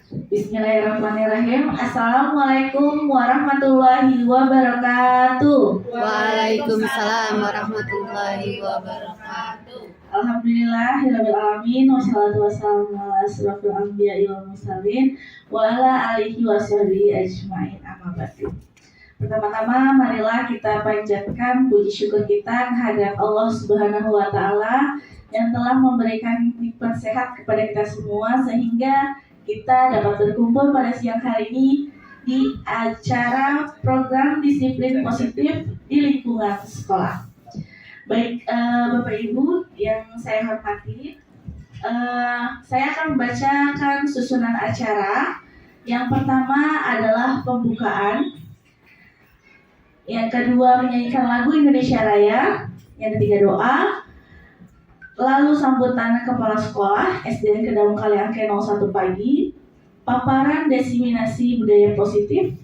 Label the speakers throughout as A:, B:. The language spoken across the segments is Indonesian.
A: Bismillahirrahmanirrahim. Assalamualaikum warahmatullahi wabarakatuh.
B: Waalaikumsalam warahmatullahi wabarakatuh.
A: Alhamdulillahirabbil alamin wassalatu wassalamu ala asyrofil anbiya'i wal mursalin wa ala alihi washabihi ajmain. Amma ba'du. Pertama-tama marilah kita panjatkan puji syukur kita kehadirat Allah Subhanahu wa taala yang telah memberikan nikmat sehat kepada kita semua sehingga kita dapat berkumpul pada siang hari ini di acara program disiplin positif di lingkungan sekolah. Baik Bapak Ibu yang saya hormati, saya akan membacakan susunan acara. Yang pertama adalah pembukaan, yang kedua menyanyikan lagu Indonesia Raya, yang ketiga doa, lalu sambutan kepala sekolah SDN Kedaung Kaliangke 01 pagi, paparan diseminasi budaya positif,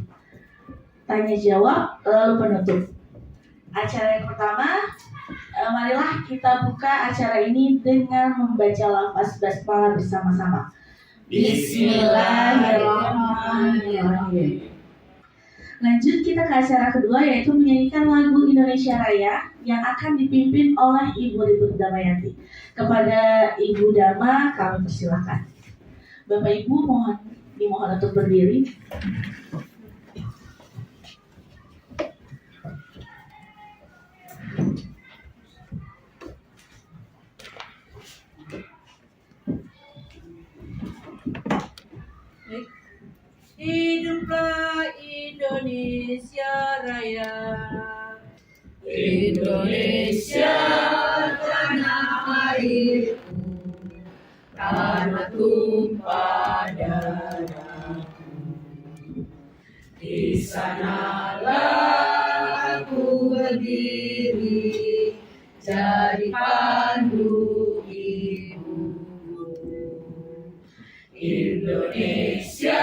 A: tanya jawab, lalu penutup. Acara yang pertama, marilah kita buka acara ini dengan membaca lafaz basmalah bersama-sama. Bismillahirrahmanirrahim. Lanjut kita ke acara kedua, yaitu menyanyikan lagu Indonesia Raya yang akan dipimpin oleh Ibu Ribut Damayanti. Kepada Ibu Dama kami persilakan. Bapak Ibu dimohon untuk berdiri.
C: Hiduplah Indonesia Raya,
B: Indonesia tanah airku, tanah tumpah darahku. Di sanalah aku berdiri, jadi pandu ibuku. Indonesia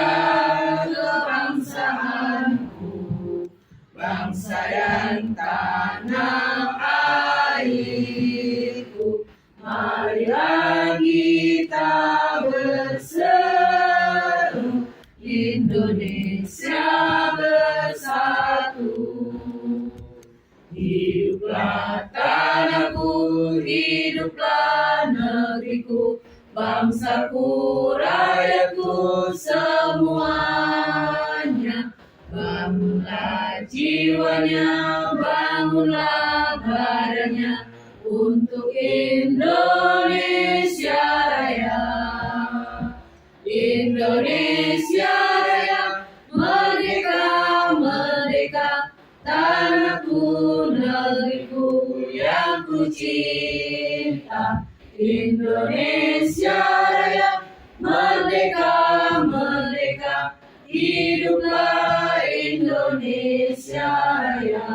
B: kebangsaanku, bangsa dan tanah airku. Marilah kita berseru, Indonesia bersatu. Hiduplah tanahku, hiduplah negeriku, bangsaku, rakyatku semuanya. Bangunlah jiwanya, bangunlah badannya untuk Indonesia Raya. Indonesia Raya, merdeka, merdeka, tanahku, negeriku yang ku cinta. Indonesia Raya, merdeka, merdeka, hiduplah Indonesia Raya.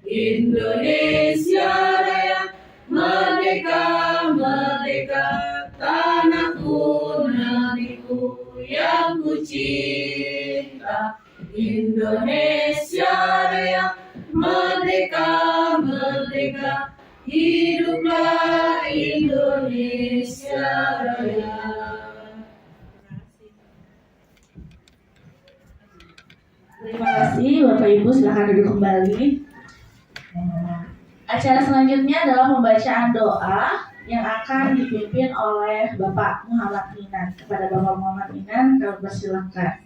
B: Indonesia Raya, merdeka, merdeka, tanahku, negeriku yang ku cinta. Indonesia Raya, merdeka, merdeka, hiduplah Indonesia Raya.
A: Terima kasih Bapak Ibu, silakan duduk kembali. Acara selanjutnya adalah pembacaan doa yang akan dipimpin oleh Bapak Muhammad Minan. Kepada Bapak Muhammad Minan kami persilakan.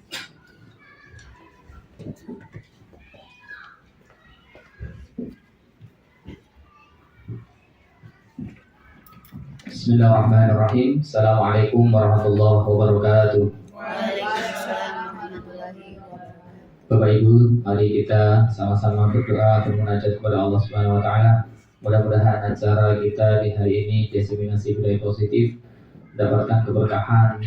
D: Bismillahirrahmanirrahim. Assalamualaikum warahmatullahi wabarakatuh.
B: Waalaikumsalam warahmatullahi wabarakatuh.
D: Bapak Ibu, mari kita sama-sama berdoa bermunajat kepada Allah Subhanahu wa taala. Mudah-mudahan acara kita di hari ini diseminasi budaya positif mendapatkan keberkahan,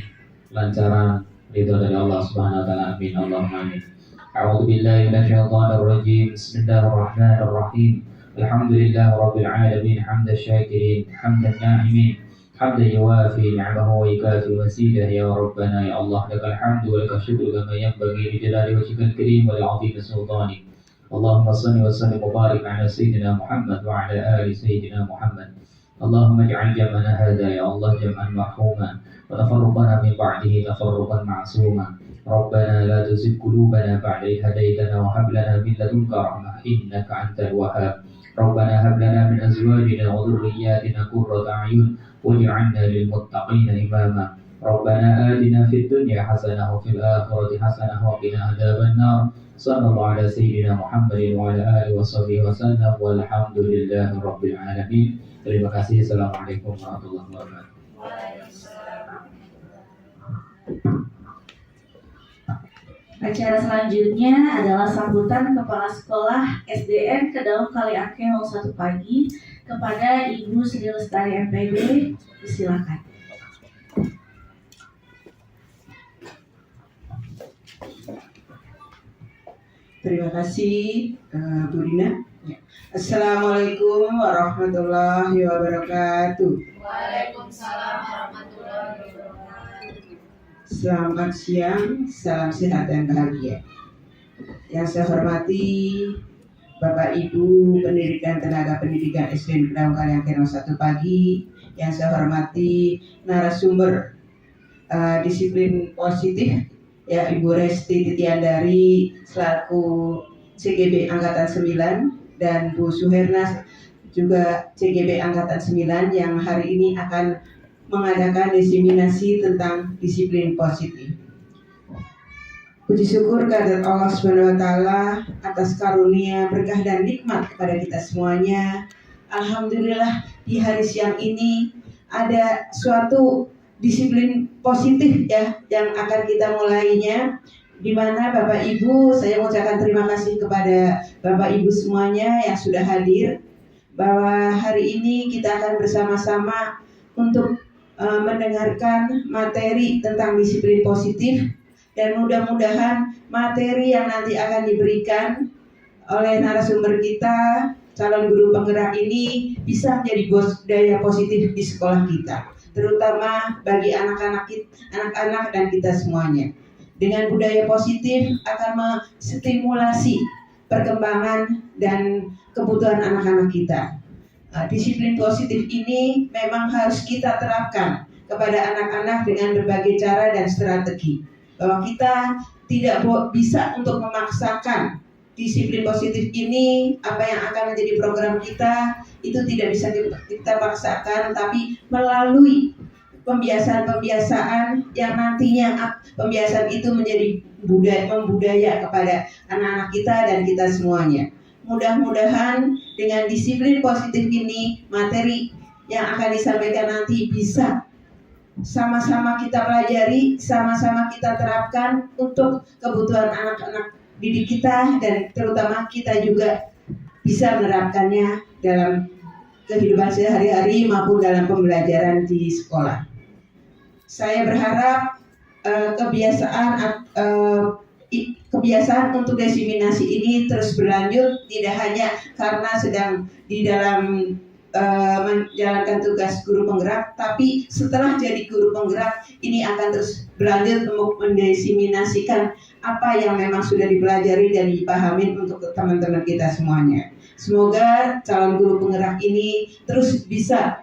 D: kelancaran, ridho dari Allah Subhanahu wa taala. Amin. Allahumma amin. A'udzu billahi minasyaitonir rajim. Bismillahirrahmanirrahim. Alhamdulillahirabbil alamin, hamdan syakirin, hamdan na'imin, hamdan yuwafi ni'amahu wa yukafi masidah. Ya Rabbana ya Allah, lakal hamdu wa lakal syukru kama yanbaghi li jalali wajhikal karim wa li 'azimi sultanik. Allahumma shalli wa sallim wa barik ala sayyidina Muhammad wa ala ali sayyidina Muhammad. اللهم اجعل جمعنا هذا يا الله جمعا مرحوما وتفرقنا من بعده تفرقا معصوما ربنا لا تزغ قلوبنا بعد إذ هديتنا وهب لنا من لدنك رحمة إنك أنت الوهاب ربنا هب لنا من أزواجنا وذرياتنا قرة أعين واجعلنا للمتقين إماما ربنا آتنا في الدنيا حسنة وفي الآخرة حسنة وقنا عذاب النار صلى الله على سيدنا محمد وعلى آله وصحبه وسلم والحمد لله رب العالمين. Terima kasih. Assalamualaikum warahmatullahi wabarakatuh.
A: Acara selanjutnya adalah sambutan Kepala Sekolah SDN Kedaung Kaliangke 01 pagi kepada Ibu Sri Lestari MPD. Silakan.
B: Terima kasih Bu Dina. Assalamualaikum warahmatullahi wabarakatuh.
C: Waalaikumsalam warahmatullahi wabarakatuh.
B: Selamat siang, salam sehat dan bahagia. Yang saya hormati Bapak Ibu Pendidikan Tenaga Pendidikan SDN Kedaung Kaliangke 01 pagi. Yang saya hormati narasumber disiplin positif ya Ibu Resti Titiandari selaku CGB Angkatan 9 dan Bu Suherna juga CGB Angkatan 9 yang hari ini akan mengadakan diseminasi tentang disiplin positif. Puji syukur kehadirat Allah Subhanahu wa taala atas karunia, berkah dan nikmat kepada kita semuanya. Alhamdulillah di hari siang ini ada suatu disiplin positif ya yang akan kita mulainya, di mana Bapak Ibu, saya mengucapkan terima kasih kepada Bapak Ibu semuanya yang sudah hadir, bahwa hari ini kita akan bersama-sama untuk mendengarkan materi tentang disiplin positif, dan mudah-mudahan materi yang nanti akan diberikan oleh narasumber kita, calon guru penggerak ini bisa menjadi budaya positif di sekolah kita, terutama bagi anak-anak dan kita semuanya. Dengan budaya positif akan menstimulasi perkembangan dan kebutuhan anak-anak kita. Disiplin positif ini memang harus kita terapkan kepada anak-anak dengan berbagai cara dan strategi. Bahwa kita tidak bisa untuk memaksakan disiplin positif ini, apa yang akan menjadi program kita, itu tidak bisa kita paksakan, tapi melalui pembiasaan-pembiasaan yang nantinya pembiasaan itu menjadi membudaya kepada anak-anak kita dan kita semuanya. Mudah-mudahan dengan disiplin positif ini, materi yang akan disampaikan nanti bisa sama-sama kita pelajari, sama-sama kita terapkan untuk kebutuhan anak-anak didik kita, dan terutama kita juga bisa menerapkannya dalam kehidupan sehari-hari maupun dalam pembelajaran di sekolah. Saya berharap kebiasaan untuk diseminasi ini terus berlanjut, tidak hanya karena sedang di dalam menjalankan tugas guru penggerak, tapi setelah jadi guru penggerak ini akan terus berlanjut untuk mendiseminasikan apa yang memang sudah dipelajari dan dipahami untuk teman-teman kita semuanya. Semoga calon guru penggerak ini terus bisa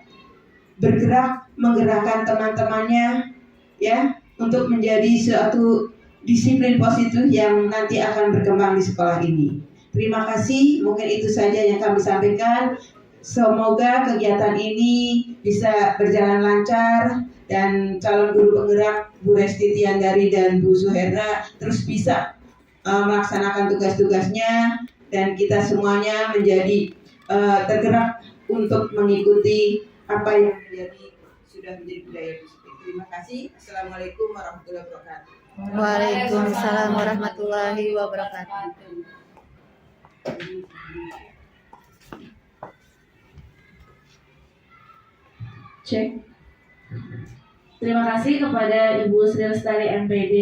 B: bergerak, menggerakkan teman-temannya ya, untuk menjadi suatu disiplin positif yang nanti akan berkembang di sekolah ini. Terima kasih, mungkin itu saja yang kami sampaikan. Semoga kegiatan ini bisa berjalan lancar dan calon guru penggerak Bu Resti Tiandari dan Bu Suherna terus bisa melaksanakan tugas-tugasnya, dan kita semuanya menjadi tergerak untuk mengikuti apa yang sudah menjadi budaya disiplin. Terima kasih. Assalamualaikum warahmatullahi wabarakatuh.
C: Waalaikumsalam warahmatullahi wabarakatuh.
A: Cek. Terima kasih kepada Ibu Sri Lestari MPD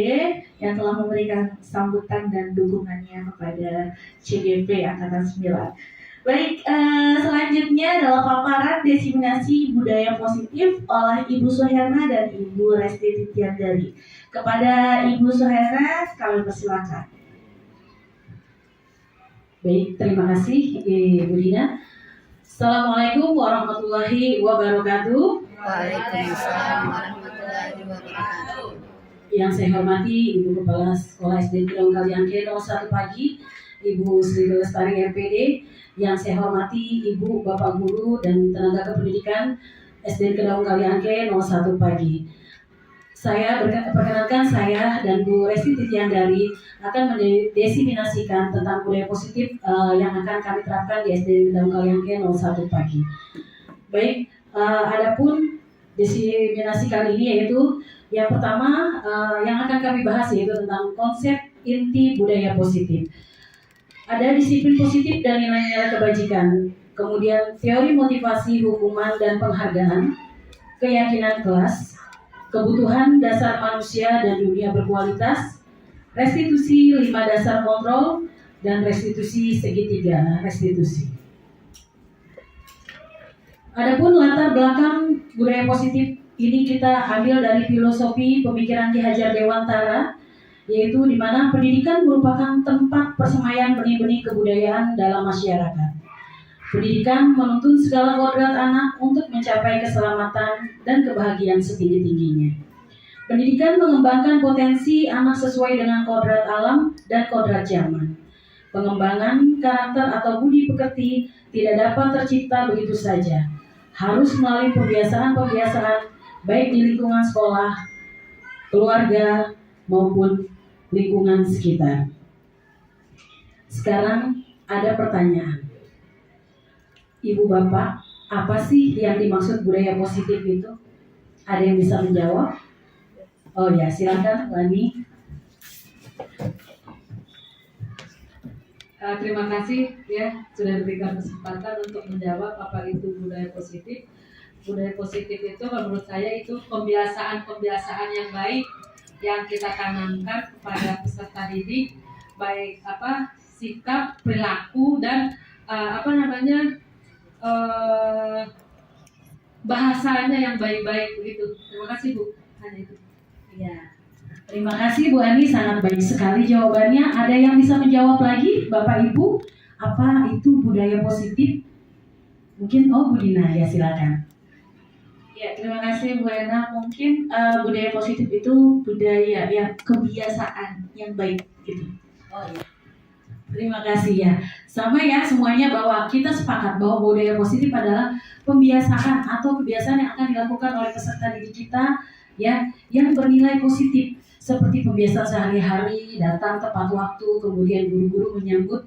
A: yang telah memberikan sambutan dan dukungannya kepada CGP Angkatan 9. Baik, selanjutnya adalah paparan diseminasi budaya positif oleh Ibu Suherna dan Ibu Resti Titiandari. Kepada Ibu Suherna, kami persilakan.
E: Baik, terima kasih Ibu Dina. Assalamualaikum warahmatullahi wabarakatuh.
C: Waalaikumsalam warahmatullahi wabarakatuh.
E: Yang saya hormati Ibu Kepala Sekolah SD Kedong Kaliangke 01 pagi, Ibu Sri Lestari RPD. Yang saya hormati Ibu, Bapak Guru, dan tenaga kependidikan SD Kedong Kaliangke 01 pagi. Saya perkenalkan saya dan Bu Resti Titiandari akan mendesimasikan tentang budaya positif yang akan kami terapkan di SD Kedong Kaliangke 01 pagi. Baik, adapun diseminasi kali ini yaitu yang pertama yang akan kami bahas yaitu tentang konsep inti budaya positif. Ada disiplin positif dan nilai-nilai kebajikan, kemudian teori motivasi, hukuman dan penghargaan, keyakinan kelas, kebutuhan dasar manusia dan dunia berkualitas, restitusi 5 dasar kontrol, dan restitusi segitiga restitusi. Adapun latar belakang budaya positif ini kita ambil dari filosofi pemikiran Ki Hajar Dewantara, yaitu di mana pendidikan merupakan tempat persemaian benih-benih kebudayaan dalam masyarakat. Pendidikan menuntun segala kodrat anak untuk mencapai keselamatan dan kebahagiaan setinggi-tingginya. Pendidikan mengembangkan potensi anak sesuai dengan kodrat alam dan kodrat zaman. Pengembangan karakter atau budi pekerti tidak dapat tercipta begitu saja. Harus melalui pembiasaan-pembiasaan baik di lingkungan sekolah, keluarga, maupun lingkungan sekitar. Sekarang ada pertanyaan. Ibu Bapak, apa sih yang dimaksud budaya positif itu? Ada yang bisa menjawab? Oh ya, silakan Wani.
F: Terima kasih ya sudah diberikan kesempatan untuk menjawab apa itu budaya positif. Budaya positif itu menurut saya itu kebiasaan-kebiasaan yang baik yang kita tanamkan kepada peserta didik, baik sikap, perilaku dan bahasanya yang baik-baik begitu. Terima kasih Bu. Hanya itu.
E: Ya. Terima kasih Bu Ani, sangat baik sekali jawabannya. Ada yang bisa menjawab lagi, Bapak Ibu? Apa itu budaya positif? Mungkin Bu Dina, ya silakan.
A: Ya, terima kasih Bu Ena. Mungkin budaya positif itu budaya yang kebiasaan yang baik gitu.
E: Oh ya. Terima kasih ya. Sama ya semuanya bahwa kita sepakat bahwa budaya positif adalah pembiasaan atau kebiasaan yang akan dilakukan oleh peserta didik kita ya yang bernilai positif. Seperti pembiasaan sehari-hari, datang tepat waktu, kemudian guru-guru menyambut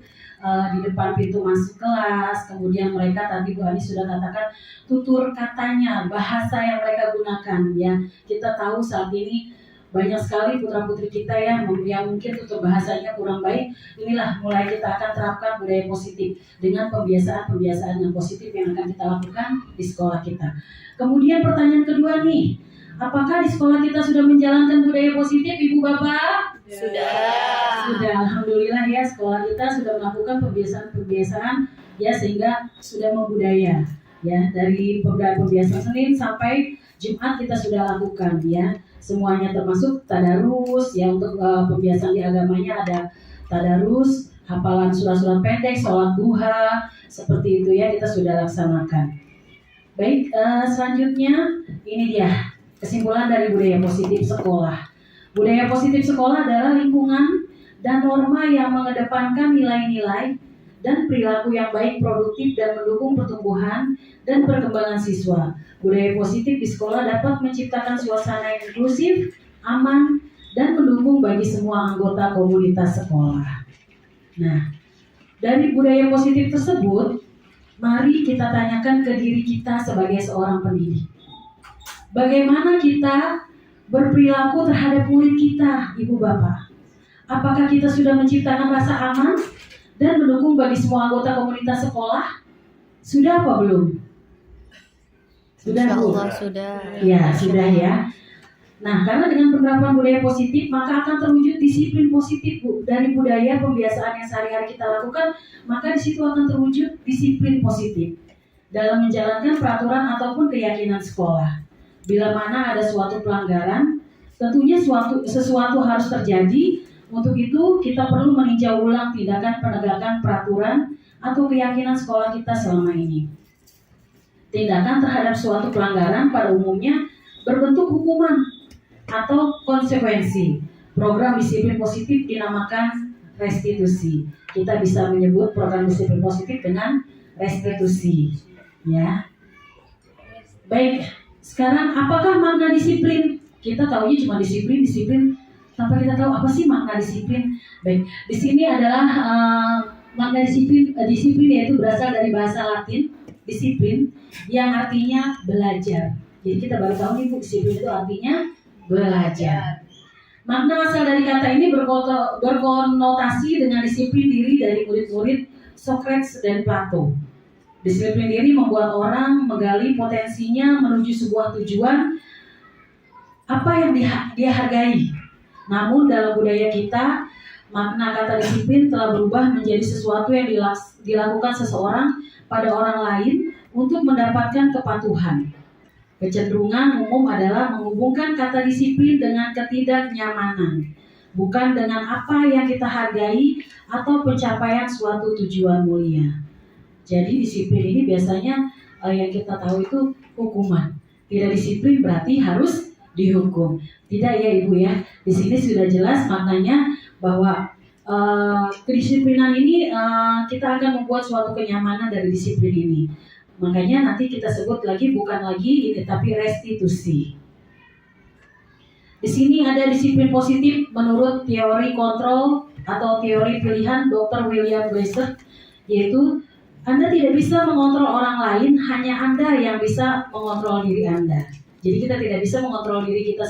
E: di depan pintu masuk kelas, kemudian mereka tadi Bu Ani sudah katakan tutur katanya, bahasa yang mereka gunakan ya. Kita tahu saat ini banyak sekali putra-putri kita yang mungkin tutur bahasanya kurang baik. Inilah mulai kita akan terapkan budaya positif dengan pembiasaan-pembiasaan yang positif yang akan kita lakukan di sekolah kita. Kemudian pertanyaan kedua nih, apakah di sekolah kita sudah menjalankan budaya positif, Ibu Bapak? Sudah, alhamdulillah ya, sekolah kita sudah melakukan pembiasaan-pembiasaan ya sehingga sudah membudaya ya dari pembiasaan Senin sampai Jumat kita sudah lakukan ya. Semuanya termasuk tadarus ya, untuk pembiasaan di agamanya ada tadarus, hafalan surat-surat pendek, sholat duha, seperti itu ya kita sudah laksanakan. Baik, selanjutnya ini dia kesimpulan dari budaya positif sekolah. Budaya positif sekolah adalah lingkungan dan norma yang mengedepankan nilai-nilai dan perilaku yang baik, produktif, dan mendukung pertumbuhan dan perkembangan siswa. Budaya positif di sekolah dapat menciptakan suasana yang inklusif, aman, dan mendukung bagi semua anggota komunitas sekolah. Nah, dari budaya positif tersebut, mari kita tanyakan ke diri kita sebagai seorang pendidik. Bagaimana kita berperilaku terhadap murid kita, Ibu Bapak? Apakah kita sudah menciptakan rasa aman dan mendukung bagi semua anggota komunitas sekolah? Sudah apa belum? Sudah, Bu?
C: Insyaallah sudah.
E: Ya, sudah ya. Nah, karena dengan penerapan budaya positif, maka akan terwujud disiplin positif, Bu. Dari budaya pembiasaan yang sehari-hari kita lakukan, maka di situ akan terwujud disiplin positif dalam menjalankan peraturan ataupun keyakinan sekolah. Bila mana ada suatu pelanggaran, tentunya sesuatu harus terjadi. Untuk itu, kita perlu meninjau ulang tindakan penegakan peraturan atau keyakinan sekolah kita selama ini. tindakan terhadap suatu pelanggaran pada umumnya berbentuk hukuman atau konsekuensi. Program disiplin positif dinamakan restitusi. Kita bisa menyebut program disiplin positif dengan restitusi. Ya. Baik, sekarang apakah makna disiplin? Kita tahunya cuma disiplin, tanpa kita tahu apa sih makna disiplin. Baik, di sini adalah makna disiplin yaitu berasal dari bahasa Latin disiplin yang artinya belajar. Jadi kita baru tahu nih Bu, disiplin itu artinya belajar. Makna asal dari kata ini berkonotasi dengan disiplin diri dari murid-murid Socrates dan Plato. Disiplin diri membuat orang menggali potensinya menuju sebuah tujuan apa yang dia hargai. Namun dalam budaya kita, makna kata disiplin telah berubah menjadi sesuatu yang dilakukan seseorang pada orang lain untuk mendapatkan kepatuhan. Kecenderungan umum adalah menghubungkan kata disiplin dengan ketidaknyamanan, bukan dengan apa yang kita hargai atau pencapaian suatu tujuan mulia. Jadi disiplin ini biasanya yang kita tahu itu hukuman. Tidak disiplin berarti harus dihukum. Tidak ya Ibu ya. Di sini sudah jelas maknanya bahwa kedisiplinan ini kita akan membuat suatu kenyamanan dari disiplin ini. Makanya nanti kita sebut lagi bukan lagi ini tapi restitusi. Di sini ada disiplin positif menurut teori kontrol atau teori pilihan Dr. William Glasser, yaitu Anda tidak bisa mengontrol orang lain, hanya Anda yang bisa mengontrol diri Anda. Jadi kita tidak bisa mengontrol diri kita,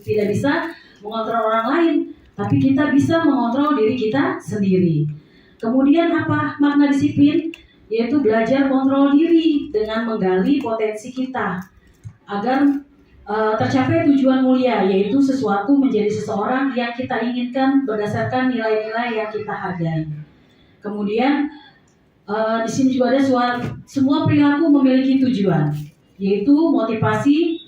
E: tidak bisa mengontrol orang lain, tapi kita bisa mengontrol diri kita sendiri. Kemudian apa makna disiplin? Yaitu belajar kontrol diri dengan menggali potensi kita agar tercapai tujuan mulia, yaitu sesuatu menjadi seseorang yang kita inginkan berdasarkan nilai-nilai yang kita hargai. Kemudian di sini juga ada semua perilaku memiliki tujuan, yaitu motivasi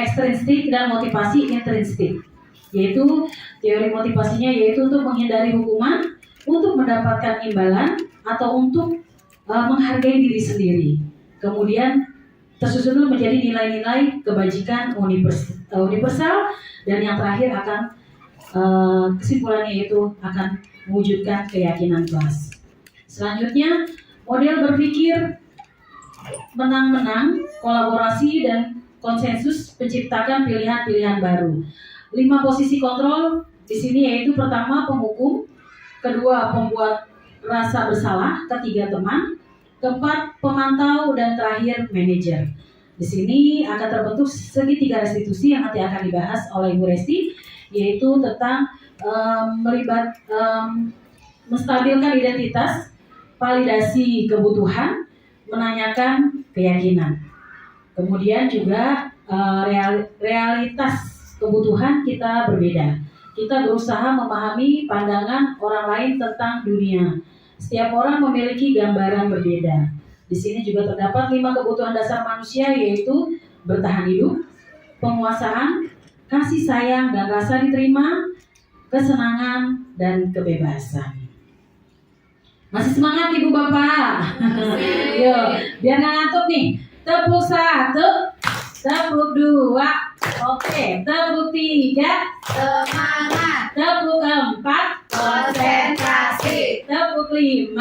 E: ekstrinsik dan motivasi intrinsik. Yaitu teori motivasinya yaitu untuk menghindari hukuman, untuk mendapatkan imbalan, atau untuk menghargai diri sendiri. Kemudian tersusun menjadi nilai-nilai kebajikan universal, dan yang terakhir akan kesimpulannya yaitu akan mewujudkan keyakinan kelas. Selanjutnya, model berpikir menang-menang, kolaborasi dan konsensus menciptakan pilihan-pilihan baru. 5 posisi kontrol di sini yaitu pertama penghukum, kedua pembuat rasa bersalah, ketiga teman, keempat pemantau, dan terakhir manajer. Di sini akan terbentuk segitiga restitusi yang nanti akan dibahas oleh Ibu Resti, yaitu tentang menstabilkan identitas, validasi kebutuhan, menanyakan keyakinan. Kemudian juga realitas kebutuhan kita berbeda. Kita berusaha memahami pandangan orang lain tentang dunia. Setiap orang memiliki gambaran berbeda. Di sini juga terdapat 5 kebutuhan dasar manusia, yaitu bertahan hidup, penguasaan, kasih sayang dan rasa diterima, kesenangan dan kebebasan. Masih semangat Ibu Bapak? Yuk, biar nggak ngantuk nih. Tepuk 1, tepuk 2, oke, tepuk 3,
C: Semangat,
E: tepuk 4,
C: konsentrasi,
E: tepuk 5.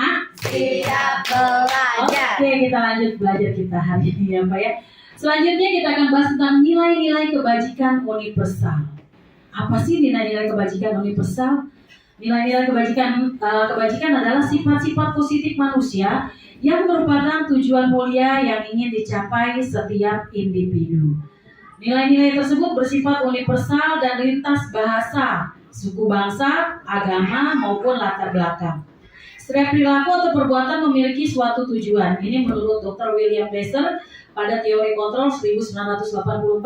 C: siap belajar.
E: Oke, kita lanjut belajar kita hari ini ya Pak ya. Selanjutnya kita akan bahas tentang nilai-nilai kebajikan universal. Apa sih nilai-nilai kebajikan universal? Nilai-nilai kebajikan adalah sifat-sifat positif manusia yang merupakan tujuan mulia yang ingin dicapai setiap individu. Nilai-nilai tersebut bersifat universal dan lintas bahasa, suku bangsa, agama, maupun latar belakang. Setiap perilaku atau perbuatan memiliki suatu tujuan. Ini menurut Dr. William Glasser pada teori kontrol 1984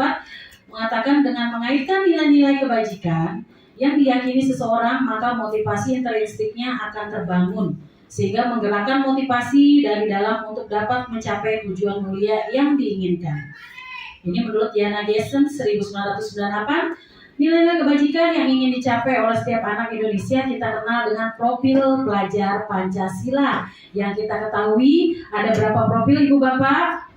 E: mengatakan dengan mengaitkan nilai-nilai kebajikan yang diyakini seseorang, maka motivasi intrinsiknya akan terbangun sehingga menggerakkan motivasi dari dalam untuk dapat mencapai tujuan mulia yang diinginkan. Ini menurut Diana Gessen 1998 Nilai-nilai kebajikan yang ingin dicapai oleh setiap anak Indonesia kita kenal dengan profil pelajar Pancasila. Yang kita ketahui ada berapa profil Ibu Bapak?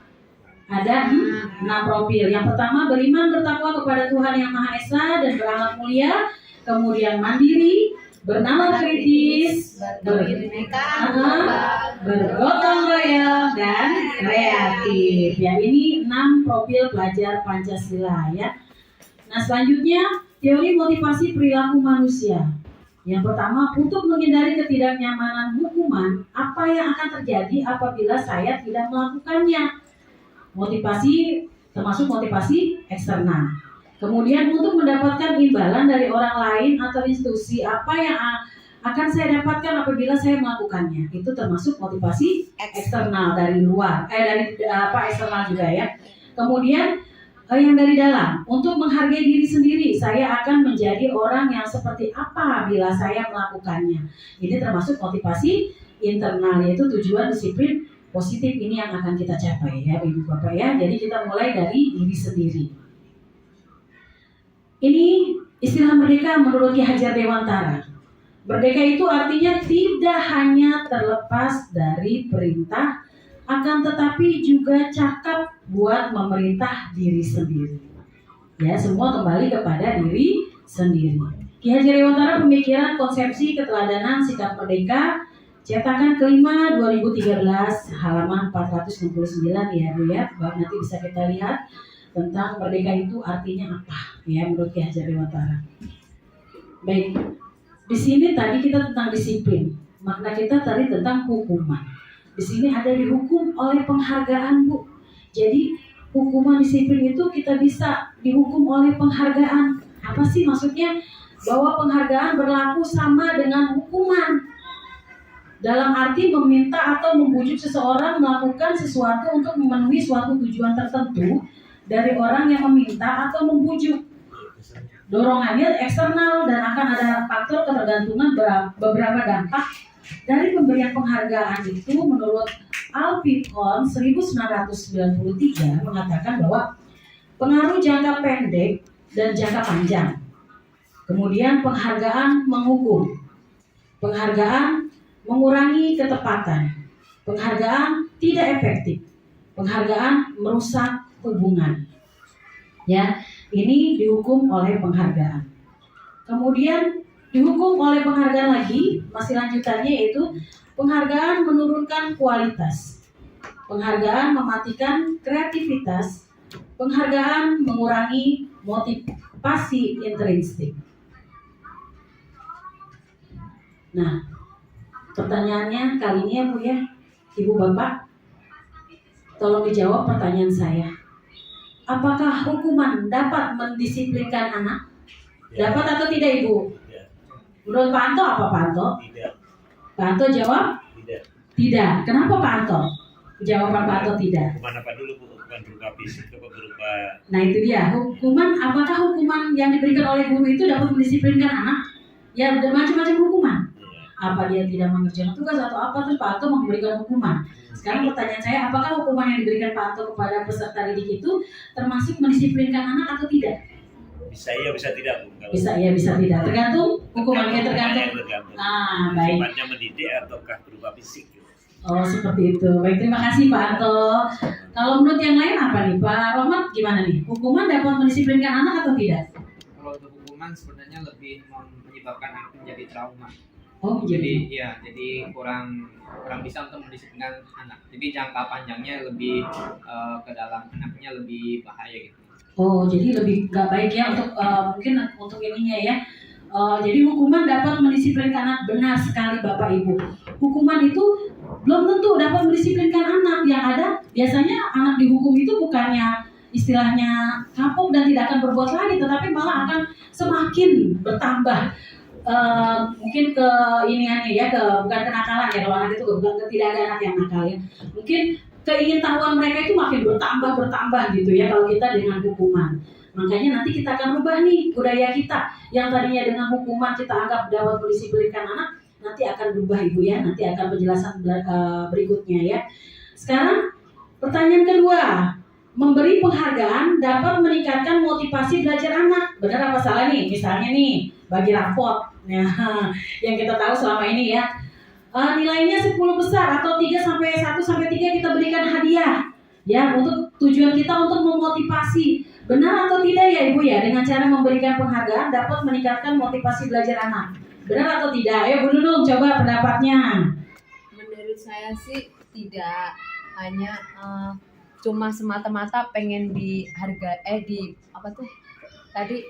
E: Ada 6 profil. Yang pertama beriman bertakwa kepada Tuhan Yang Maha Esa dan berakhlak mulia. Kemudian mandiri, bernalar kritis, bergotong royong dan kreatif. Ya, ini 6 profil pelajar Pancasila ya. Nah, selanjutnya teori motivasi perilaku manusia. Yang pertama, untuk menghindari ketidaknyamanan hukuman, apa yang akan terjadi apabila saya tidak melakukannya? Motivasi termasuk motivasi eksternal. Kemudian untuk mendapatkan imbalan dari orang lain atau institusi, apa yang akan saya dapatkan apabila saya melakukannya? Itu termasuk motivasi eksternal dari luar, eksternal juga ya. Kemudian yang dari dalam, untuk menghargai diri sendiri, saya akan menjadi orang yang seperti apa bila saya melakukannya. Ini termasuk motivasi internal, yaitu tujuan disiplin positif ini yang akan kita capai ya Ibu Bapak ya. Jadi kita mulai dari diri sendiri. Ini istilah merdeka menurut Ki Hajar Dewantara. Merdeka itu artinya tidak hanya terlepas dari perintah, akan tetapi juga cakap buat memerintah diri sendiri. Ya, semua kembali kepada diri sendiri. Ki Hajar Dewantara Pemikiran Konsepsi Keteladanan Sikap Merdeka, cetakan kelima 2013 halaman 469 ya Bu ya. Nanti bisa kita lihat tentang merdeka itu artinya apa ya menurut Ki Hajar Dewantara. Baik, di sini tadi kita tentang disiplin, makna kita tadi tentang hukuman. Di sini ada dihukum oleh penghargaan Bu. Jadi hukuman disiplin itu kita bisa dihukum oleh penghargaan. Apa sih maksudnya? Bahwa penghargaan berlaku sama dengan hukuman. Dalam arti meminta atau membujuk seseorang melakukan sesuatu untuk memenuhi suatu tujuan tertentu dari orang yang meminta atau membujuk. Dorongannya eksternal dan akan ada faktor ketergantungan beberapa dampak dari pemberian penghargaan itu. Menurut Alpicon 1993 mengatakan bahwa pengaruh jangka pendek dan jangka panjang. Kemudian penghargaan menghukum, penghargaan mengurangi ketepatan, penghargaan tidak efektif, penghargaan merusak hubungan. Ya, ini dihukum oleh penghargaan. Kemudian dihukum oleh penghargaan lagi, masih lanjutannya yaitu penghargaan menurunkan kualitas, penghargaan mematikan kreativitas, penghargaan mengurangi motivasi intrinsik. Nah, pertanyaannya kali ini ya Bu ya, Ibu Bapak, tolong dijawab pertanyaan saya. Apakah hukuman dapat mendisiplinkan anak? Dapat atau tidak Ibu? Menurut Pak Anto apa Pak Anto?
G: Tidak.
E: Pak Anto jawab?
G: Tidak.
E: Tidak. Kenapa Pak Anto? Jawaban Pak Anto tidak.
G: Hukuman apa dulu Bu? Bukan berupa fisik atau berupa...
E: Nah itu dia, apakah hukuman yang diberikan oleh guru itu dapat mendisiplinkan anak? Ya ada macam-macam hukuman. Apa dia tidak mengerjakan tugas atau apa, terus Pak Anto memberikan hukuman. Sekarang pertanyaan saya, apakah hukuman yang diberikan Pak Anto kepada peserta didik itu termasuk mendisiplinkan anak atau tidak?
G: Bisa iya, bisa tidak Bu. Kalau
E: Bisa iya, bisa tidak. Tergantung hukumannya tergantung.
G: Tergantung.
E: Baik.
G: Sifatnya mendidik ataukah berupa fisik gitu.
E: Oh seperti itu. Baik, terima kasih Pak Anto. Kalau menurut yang lain apa nih Pak Rohmat, gimana nih? Hukuman dapat mendisiplinkan anak atau tidak?
H: Kalau untuk hukuman sebenarnya lebih menyebabkan anak menjadi trauma.
E: Oh
H: Jadi kurang bisa untuk mendisiplinkan anak. Jadi jangka panjangnya lebih ke dalam anaknya lebih bahaya gitu.
E: Oh jadi lebih nggak baik ya untuk mungkin untuk ininya ya. Jadi hukuman dapat mendisiplinkan anak, benar sekali Bapak Ibu. Hukuman itu belum tentu dapat mendisiplinkan anak. Yang ada biasanya anak dihukum itu bukannya istilahnya kapok dan tidak akan berbuat lagi, tetapi malah akan semakin bertambah. Mungkin ke iniannya ya, bukan kenakalan ya, kalau anak itu tidak ada anak yang nakal ya. Mungkin keingintahuan mereka itu makin bertambah gitu ya kalau kita dengan hukuman. Makanya nanti kita akan rubah nih budaya kita yang tadinya dengan hukuman kita anggap dapat mendisiplinkan anak, nanti akan berubah Ibu ya, nanti akan penjelasan berikutnya ya. Sekarang pertanyaan kedua, memberi penghargaan dapat meningkatkan motivasi belajar anak. Benar apa salah nih? Misalnya nih, bagi rapot. Nah, yang kita tahu selama ini ya, nilainya 10 besar atau 3 sampai 1 sampai 3 kita berikan hadiah. Ya, untuk tujuan kita untuk memotivasi. Benar atau tidak ya Ibu ya? Dengan cara memberikan penghargaan dapat meningkatkan motivasi belajar anak. Benar atau tidak? Ayo Bu Nunung, coba pendapatnya.
C: Menurut saya sih tidak, hanya cuma semata-mata pengen di apa tuh tadi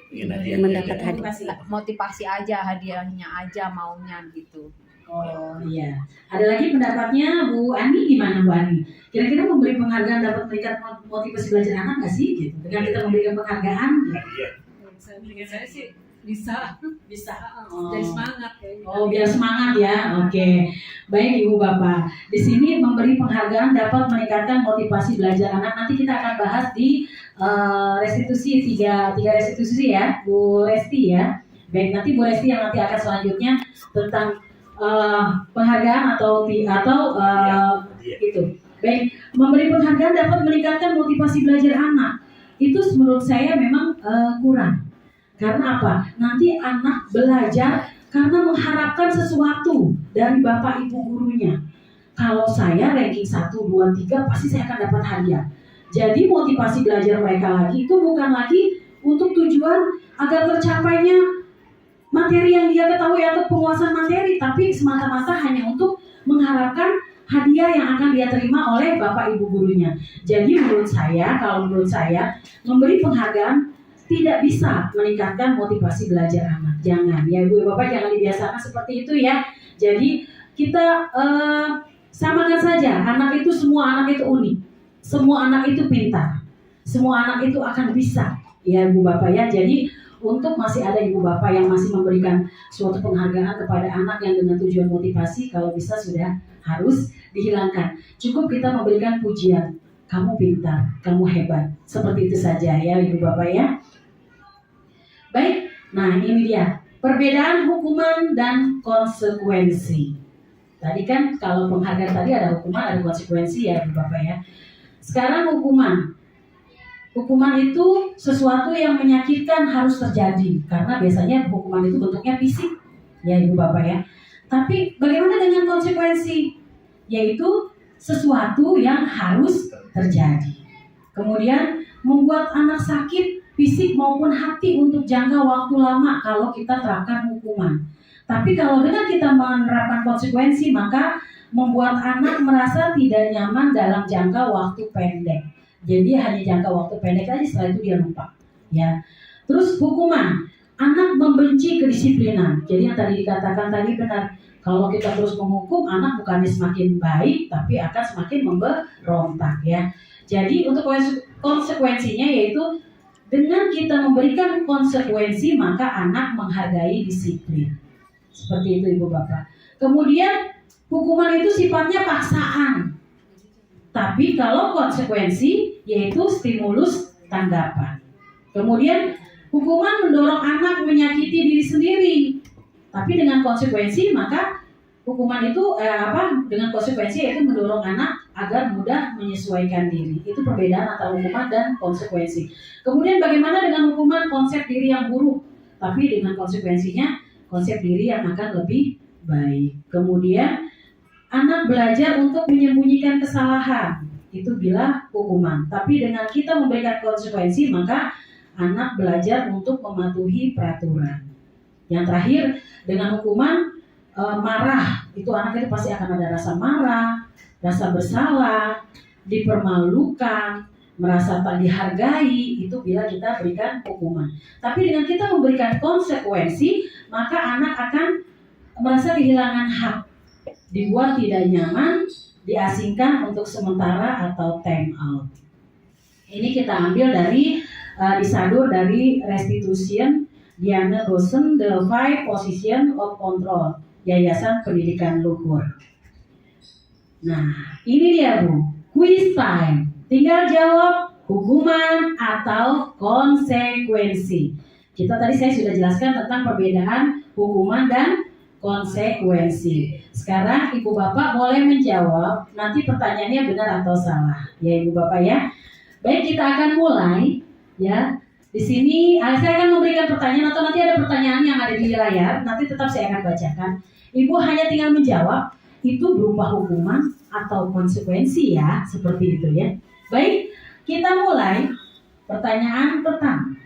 G: Mendapat
C: hadiah, motivasi aja, hadiahnya aja maunya gitu.
E: Oh iya. Ada lagi pendapatnya Bu Ani, gimana Bu Ani? Kira-kira memberi penghargaan dapat meningkatkan motivasi belajar anak nggak sih? Gitu. Dengan kita memberikan penghargaan.
G: Iya.
F: Saya sih bisa
E: Oh.
F: jadi semangat kayaknya.
E: Oh, biar semangat ya. Oke. Baik Ibu Bapak. Di sini memberi penghargaan dapat meningkatkan motivasi belajar anak. Nanti kita akan bahas di restitusi tiga restitusi ya, Bu Resti ya. Baik, nanti Bu Resti yang nanti akan selanjutnya tentang penghargaan atau itu. Baik, memberi penghargaan dapat meningkatkan motivasi belajar anak. Itu menurut saya memang kurang. Karena apa? Nanti anak belajar karena mengharapkan sesuatu dari bapak ibu gurunya. Kalau saya ranking 1, 2, 3 pasti saya akan dapat hadiah. Jadi motivasi belajar mereka lagi itu bukan lagi untuk tujuan agar tercapainya materi yang dia ketahui atau penguasaan materi, tapi semata-mata hanya untuk mengharapkan hadiah yang akan dia terima oleh bapak ibu gurunya. Jadi menurut saya, memberi penghargaan tidak bisa meningkatkan motivasi belajar anak. Jangan ya Ibu Bapak, jangan dibiasakan seperti itu ya. Jadi kita samakan saja, semua anak itu unik, semua anak itu pintar, semua anak itu akan bisa ya Ibu Bapak ya. Jadi untuk masih ada Ibu Bapak yang masih memberikan suatu penghargaan kepada anak yang dengan tujuan motivasi, kalau bisa sudah harus dihilangkan. Cukup kita memberikan pujian, kamu pintar, kamu hebat. Seperti itu saja ya Ibu Bapak ya. Baik, nah ini dia perbedaan hukuman dan konsekuensi. Tadi kan kalau penghargaan tadi ada hukuman, ada konsekuensi ya Ibu Bapak ya. Sekarang hukuman. Hukuman itu sesuatu yang menyakitkan harus terjadi, karena biasanya hukuman itu bentuknya fisik ya Ibu Bapak ya. Tapi bagaimana dengan konsekuensi? Yaitu sesuatu yang harus terjadi. Kemudian membuat anak sakit fisik maupun hati untuk jangka waktu lama kalau kita terapkan hukuman. Tapi kalau dengan kita menerapkan konsekuensi, maka membuat anak merasa tidak nyaman dalam jangka waktu pendek. Jadi hanya jangka waktu pendek aja, setelah itu dia lupa. Ya. Terus hukuman, anak membenci kedisiplinan. Jadi yang tadi dikatakan tadi benar. Kalau kita terus menghukum, anak bukannya semakin baik, tapi akan semakin memberontak ya. Jadi untuk konsekuensinya yaitu dengan kita memberikan konsekuensi, maka anak menghargai disiplin. Seperti itu Ibu Bapak. Kemudian hukuman itu sifatnya paksaan. Tapi kalau konsekuensi yaitu stimulus tanggapan. Kemudian hukuman mendorong anak menyakiti diri sendiri. Tapi dengan konsekuensi maka hukuman itu dengan konsekuensi yaitu mendorong anak agar mudah menyesuaikan diri. Itu perbedaan antara hukuman dan konsekuensi. Kemudian bagaimana dengan hukuman konsep diri yang buruk, tapi dengan konsekuensinya konsep diri yang akan lebih baik. Kemudian anak belajar untuk menyembunyikan kesalahan, itu bila hukuman. Tapi dengan kita memberikan konsekuensi, maka anak belajar untuk mematuhi peraturan. Yang terakhir, dengan hukuman marah, itu anak itu pasti akan ada rasa marah, rasa bersalah, dipermalukan, merasa tak dihargai, itu bila kita berikan hukuman. Tapi dengan kita memberikan konsekuensi, maka anak akan merasa kehilangan hak, dibuat tidak nyaman, diasingkan untuk sementara atau time out. Ini kita ambil dari disadur dari Restitution Diana Gosen, The 5 Position of Control, Yayasan Pendidikan Luhur. Nah, ini dia Bu, quiz time. Tinggal jawab hukuman atau konsekuensi. Saya sudah jelaskan tentang perbedaan hukuman dan konsekuensi. Sekarang Ibu Bapak boleh menjawab, nanti pertanyaannya benar atau salah. Ya Ibu Bapak ya. Baik, kita akan mulai ya. Di sini saya akan memberikan pertanyaan atau nanti ada pertanyaan yang ada di layar, nanti tetap saya akan bacakan. Ibu hanya tinggal menjawab itu berupa hukuman atau konsekuensi ya, seperti itu ya. Baik, kita mulai pertanyaan pertama.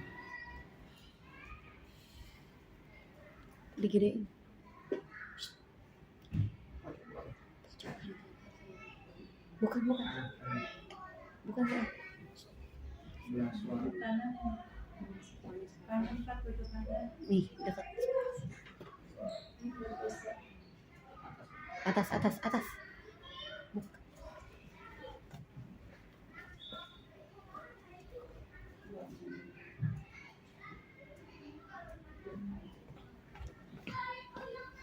C: Digedein. Bukan. Nih, dekat. Atas.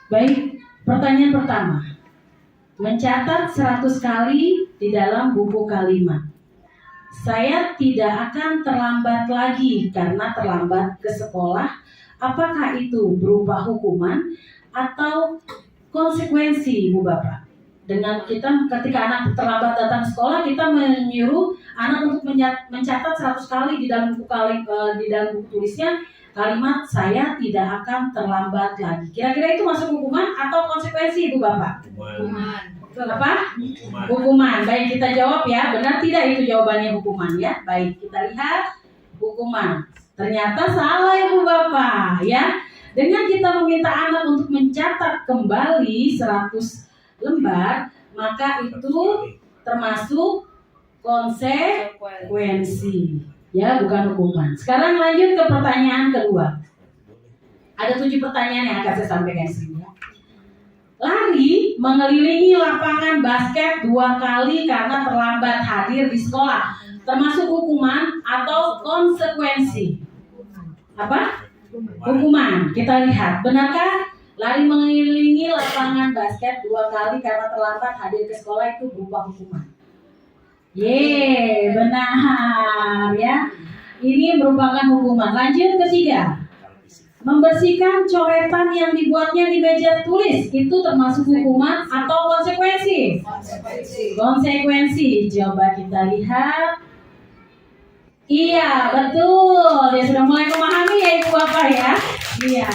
E: Baik, pertanyaan pertama. Mencatat 100 kali di dalam buku kalimat. Saya tidak akan terlambat lagi karena terlambat ke sekolah. Apakah itu berupa hukuman atau konsekuensi, Ibu Bapak? Dengan kita ketika anak terlambat datang sekolah, kita menyuruh anak untuk mencatat 100 kali di dalam buku tulisnya kalimat saya tidak akan terlambat lagi. Kira-kira itu masuk hukuman atau konsekuensi, Ibu Bapak?
F: Hukuman.
E: Apa? Hukuman. Baik, kita jawab ya. Benar tidak itu jawabannya hukuman ya? Baik, kita lihat hukuman. Ternyata salah Ibu Bapak ya. Dengan kita meminta anak untuk mencatat kembali 100 lembar, maka itu termasuk konsekuensi. Ya, bukan hukuman. Sekarang lanjut ke pertanyaan kedua. Ada 7 pertanyaan yang akan saya sampaikan di sini ya. Lari mengelilingi lapangan basket 2 kali karena terlambat hadir di sekolah, termasuk hukuman atau konsekuensi? Apa? Hukuman. Kita lihat, benarkah lari mengelilingi lapangan basket 2 kali karena terlambat hadir ke sekolah itu berupa hukuman? Benar ya. Ini merupakan hukuman. Lanjut ketiga. Membersihkan coretan yang dibuatnya di meja tulis itu termasuk hukuman atau konsekuensi? Konsekuensi. Coba kita lihat. Iya, betul. Dia sudah mulai memahami ya Ibu Bapak ya. Iya.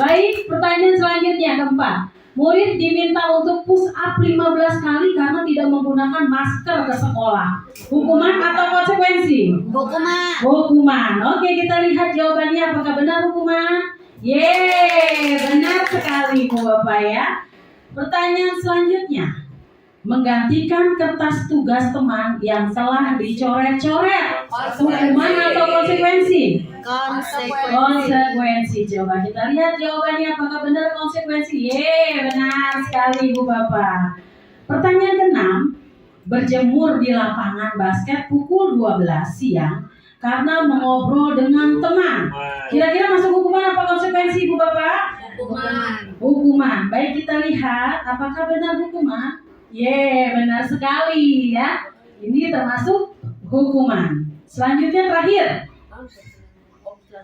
E: Baik, pertanyaan selanjutnya keempat. Murid diminta untuk push up 15 kali karena tidak menggunakan masker ke sekolah. Hukuman atau konsekuensi? Hukuman. Oke, kita lihat jawabannya apakah benar hukuman? Benar sekali Bu Bapak ya. Pertanyaan selanjutnya. Menggantikan kertas tugas teman yang telah dicoret-coret. Hukuman atau konsekuensi? Konsekuensi. Coba kita lihat jawabannya apakah benar konsekuensi. Benar sekali Ibu Bapak. Pertanyaan keenam, berjemur di lapangan basket pukul 12 siang karena mengobrol dengan teman. Kira-kira masuk hukuman apa konsekuensi Ibu Bapak? Hukuman. Baik, kita lihat apakah benar hukuman. Benar sekali ya. Ini termasuk hukuman. Selanjutnya terakhir.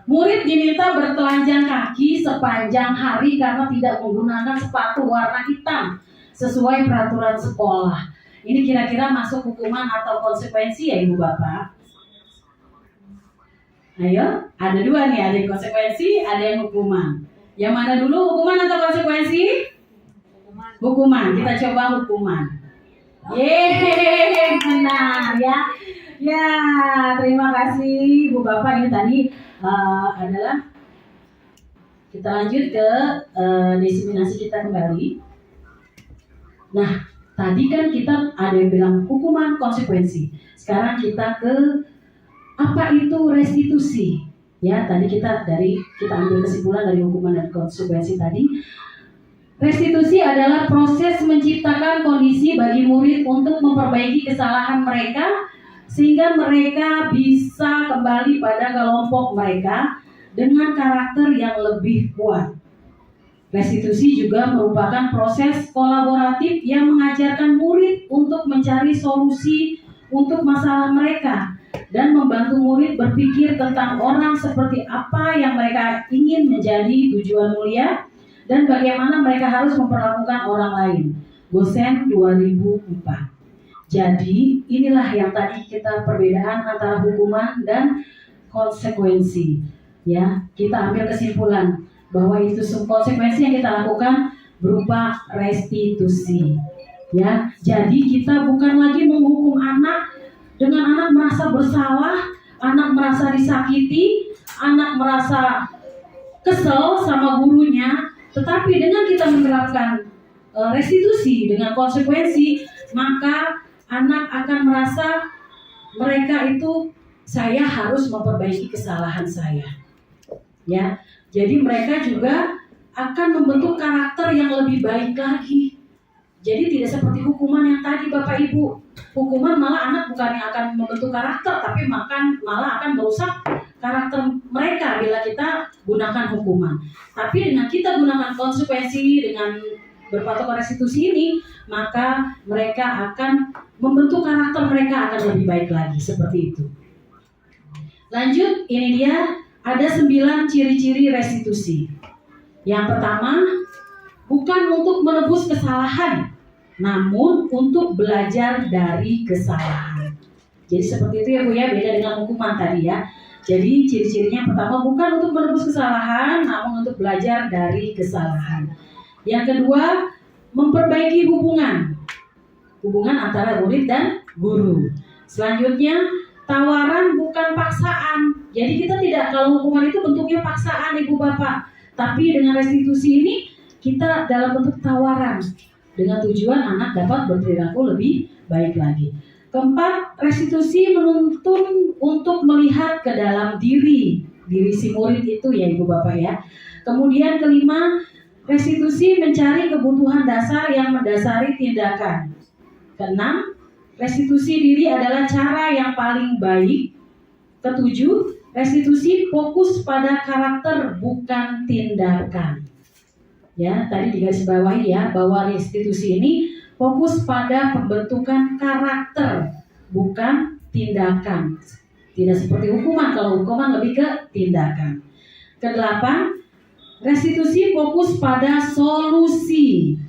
E: Murid diminta bertelanjang kaki sepanjang hari karena tidak menggunakan sepatu warna hitam sesuai peraturan sekolah. Ini kira-kira masuk hukuman atau konsekuensi ya Ibu Bapak? Ayo, ada 2 nih, ada yang konsekuensi, ada yang hukuman. Yang mana dulu, hukuman atau konsekuensi? Hukuman. Kita coba hukuman. Benar ya. Terima kasih Bu Bapak. Ini tadi adalah kita lanjut ke diseminasi kita kembali. Nah, tadi kan kita ada yang bilang hukuman konsekuensi. Sekarang kita ke apa itu restitusi? Ya, tadi kita ambil kesimpulan dari hukuman dan konsekuensi tadi. Restitusi adalah proses menciptakan kondisi bagi murid untuk memperbaiki kesalahan mereka sehingga mereka bisa kembali pada kelompok mereka dengan karakter yang lebih kuat. Restitusi juga merupakan proses kolaboratif yang mengajarkan murid untuk mencari solusi untuk masalah mereka dan membantu murid berpikir tentang orang seperti apa yang mereka ingin menjadi tujuan mulia dan bagaimana mereka harus memperlakukan orang lain. Gosen 2004. Jadi inilah yang tadi kita perbedaan antara hukuman dan konsekuensi. Ya, kita ambil kesimpulan bahwa itu konsekuensi yang kita lakukan berupa restitusi. Ya, jadi kita bukan lagi menghukum anak dengan anak merasa bersalah, anak merasa disakiti, anak merasa kesel sama gurunya, tetapi dengan kita menerapkan restitusi dengan konsekuensi, maka anak akan merasa mereka itu saya harus memperbaiki kesalahan saya. Ya, jadi mereka juga akan membentuk karakter yang lebih baik lagi. Jadi tidak seperti hukuman yang tadi Bapak Ibu. Hukuman malah anak bukannya akan membentuk karakter, tapi malah akan merusak karakter mereka bila kita gunakan hukuman. Tapi dengan kita gunakan konsekuensi, dengan berpatokan restitusi ini, maka mereka akan membentuk karakter mereka akan lebih baik lagi, seperti itu. Lanjut, ini dia ada 9 ciri-ciri restitusi. Yang pertama, bukan untuk menebus kesalahan, namun untuk belajar dari kesalahan. Jadi seperti itu ya Bu ya, beda dengan hukuman tadi ya. Jadi ciri-cirinya pertama bukan untuk menebus kesalahan, namun untuk belajar dari kesalahan. Yang kedua, memperbaiki hubungan antara murid dan guru. Selanjutnya, tawaran bukan paksaan. Jadi kita tidak, kalau hukuman itu bentuknya paksaan Ibu Bapak, tapi dengan restitusi ini kita dalam bentuk tawaran dengan tujuan anak dapat berperilaku lebih baik lagi. Keempat, restitusi menuntun untuk melihat ke dalam diri si murid itu ya Ibu Bapak ya. Kemudian kelima, restitusi mencari kebutuhan dasar yang mendasari tindakan. Keenam, restitusi diri adalah cara yang paling baik. Ketujuh, restitusi fokus pada karakter bukan tindakan. Ya, tadi digarisbawahi ya bahwa restitusi ini fokus pada pembentukan karakter bukan tindakan. Tidak seperti hukuman, kalau hukuman lebih ke tindakan. Kedelapan, restitusi fokus pada solusi.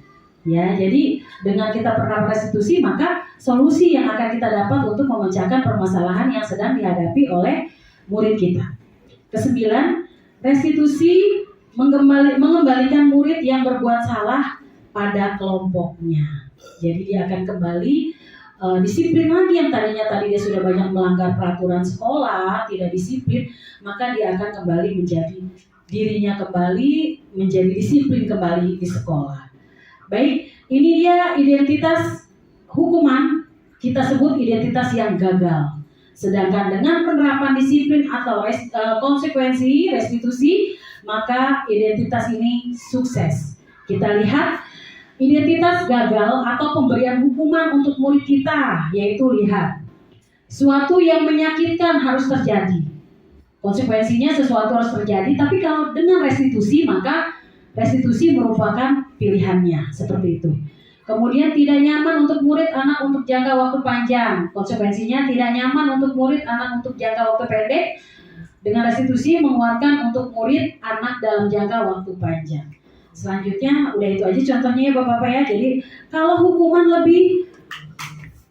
E: Ya, jadi dengan kita pernah restitusi, maka solusi yang akan kita dapat untuk memecahkan permasalahan yang sedang dihadapi oleh murid kita. Kesembilan, restitusi mengembalikan murid yang berbuat salah pada kelompoknya. Jadi dia akan kembali disiplin lagi, yang tadinya dia sudah banyak melanggar peraturan sekolah, tidak disiplin, maka dia akan kembali menjadi dirinya kembali, menjadi disiplin kembali di sekolah. Baik, ini dia identitas hukuman, kita sebut identitas yang gagal. Sedangkan dengan penerapan disiplin atau konsekuensi restitusi, maka identitas ini sukses. Kita lihat identitas gagal atau pemberian hukuman untuk murid kita, yaitu lihat, suatu yang menyakitkan harus terjadi. Konsekuensinya sesuatu harus terjadi, tapi kalau dengan restitusi, maka restitusi merupakan pilihannya, seperti itu. Kemudian tidak nyaman untuk murid anak untuk jangka waktu panjang. Konsekuensinya tidak nyaman untuk murid anak untuk jangka waktu pendek. Dengan restitusi menguatkan untuk murid anak dalam jangka waktu panjang. Selanjutnya udah itu aja contohnya ya Bapak-Bapak ya. Jadi kalau hukuman lebih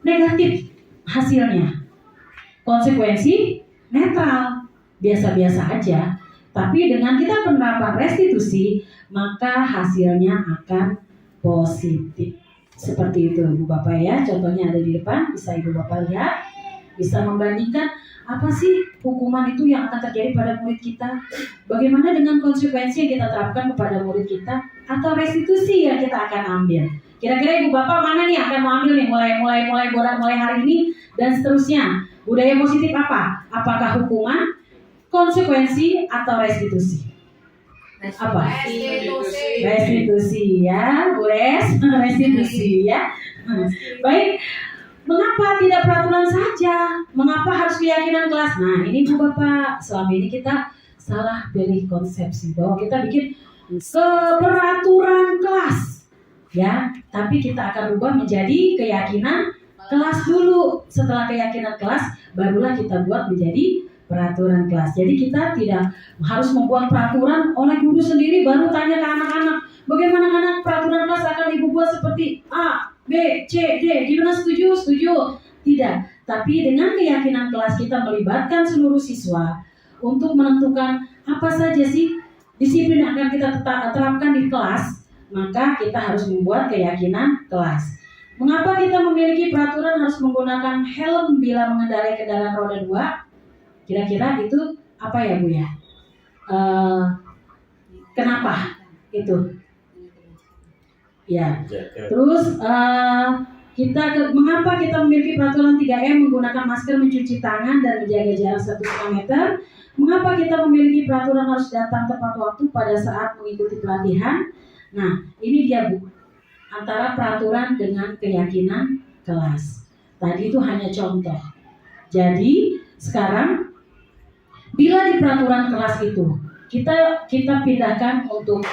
E: negatif hasilnya, konsekuensi netral, biasa-biasa aja. Tapi dengan kita penerapan restitusi, maka hasilnya akan positif. Seperti itu Ibu Bapak ya, contohnya ada di depan, bisa Ibu Bapak lihat, bisa membandingkan apa sih hukuman itu yang akan terjadi pada murid kita, bagaimana dengan konsekuensi yang kita terapkan kepada murid kita, atau restitusi yang kita akan ambil. Kira-kira Ibu Bapak mana nih akan mau ambil nih mulai hari ini dan seterusnya. Budaya positif apa? Apakah hukuman, konsekuensi, atau restitusi? Apa? Restitusi ya, Bu Res. Restitusi ya. Baik, mengapa tidak peraturan saja? Mengapa harus keyakinan kelas? Nah, ini Bu Bapak, selama ini kita salah pilih konsepsi bahwa kita bikin peraturan kelas, ya. Tapi kita akan rubah menjadi keyakinan kelas dulu. Setelah keyakinan kelas, barulah kita buat menjadi peraturan kelas. Jadi kita tidak harus membuat peraturan oleh guru sendiri baru tanya ke anak-anak, bagaimana anak peraturan kelas akan Ibu buat seperti A, B, C, D. Gimana, setuju? Setuju. Tidak. Tapi dengan keyakinan kelas kita melibatkan seluruh siswa untuk menentukan apa saja sih disiplin yang akan kita terapkan di kelas, maka kita harus membuat keyakinan kelas. Mengapa kita memiliki peraturan harus menggunakan helm bila mengendarai kendaraan roda 2? Kira-kira itu apa ya Bu ya? Kenapa itu? Ya. Terus mengapa kita memiliki peraturan 3M menggunakan masker, mencuci tangan dan menjaga jarak 1,5 meter? Mengapa kita memiliki peraturan harus datang tepat waktu pada saat mengikuti pelatihan? Nah, ini dia Bu, antara peraturan dengan keyakinan kelas. Tadi itu hanya contoh. Jadi sekarang bila di peraturan kelas itu kita pindahkan untuk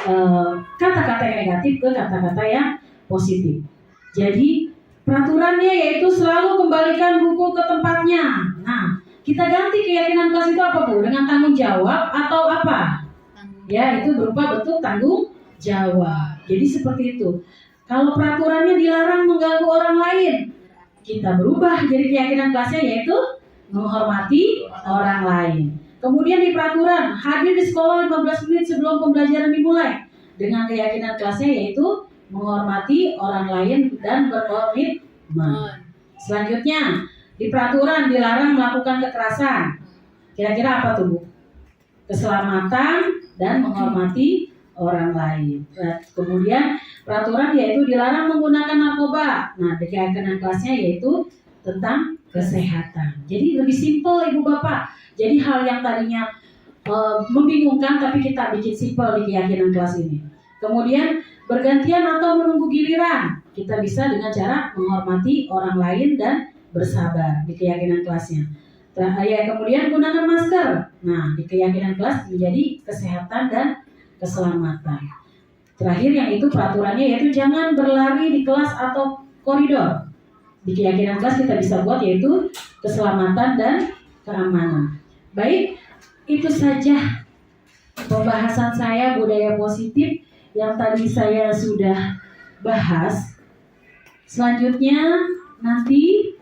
E: kata-kata yang negatif ke kata-kata yang positif. Jadi peraturannya yaitu selalu kembalikan buku ke tempatnya. Nah, kita ganti keyakinan kelas itu apa Bu? Dengan tanggung jawab atau apa? Ya, itu berupa bentuk tanggung jawab. Jadi seperti itu. Kalau peraturannya dilarang mengganggu orang lain, kita berubah jadi keyakinan kelasnya yaitu menghormati orang lain. Kemudian di peraturan, hadir di sekolah 15 menit sebelum pembelajaran dimulai. Dengan keyakinan kelasnya yaitu menghormati orang lain dan berkomitmen. Selanjutnya, di peraturan dilarang melakukan kekerasan. Kira-kira apa tuh Bu? Keselamatan dan menghormati orang lain. Kemudian peraturan yaitu dilarang menggunakan narkoba. Nah, keyakinan kelasnya yaitu tentang kesehatan. Jadi lebih simpel Ibu Bapak. Jadi hal yang tadinya membingungkan tapi kita bikin simpel di keyakinan kelas ini. Kemudian bergantian atau menunggu giliran. Kita bisa dengan cara menghormati orang lain dan bersabar di keyakinan kelasnya. Kemudian gunakan masker. Nah, di keyakinan kelas menjadi kesehatan dan keselamatan. Terakhir yang itu peraturannya yaitu jangan berlari di kelas atau koridor. Di keyakinan kelas kita bisa buat yaitu keselamatan dan keamanan. Baik, itu saja pembahasan saya budaya positif yang tadi saya sudah bahas. Selanjutnya nanti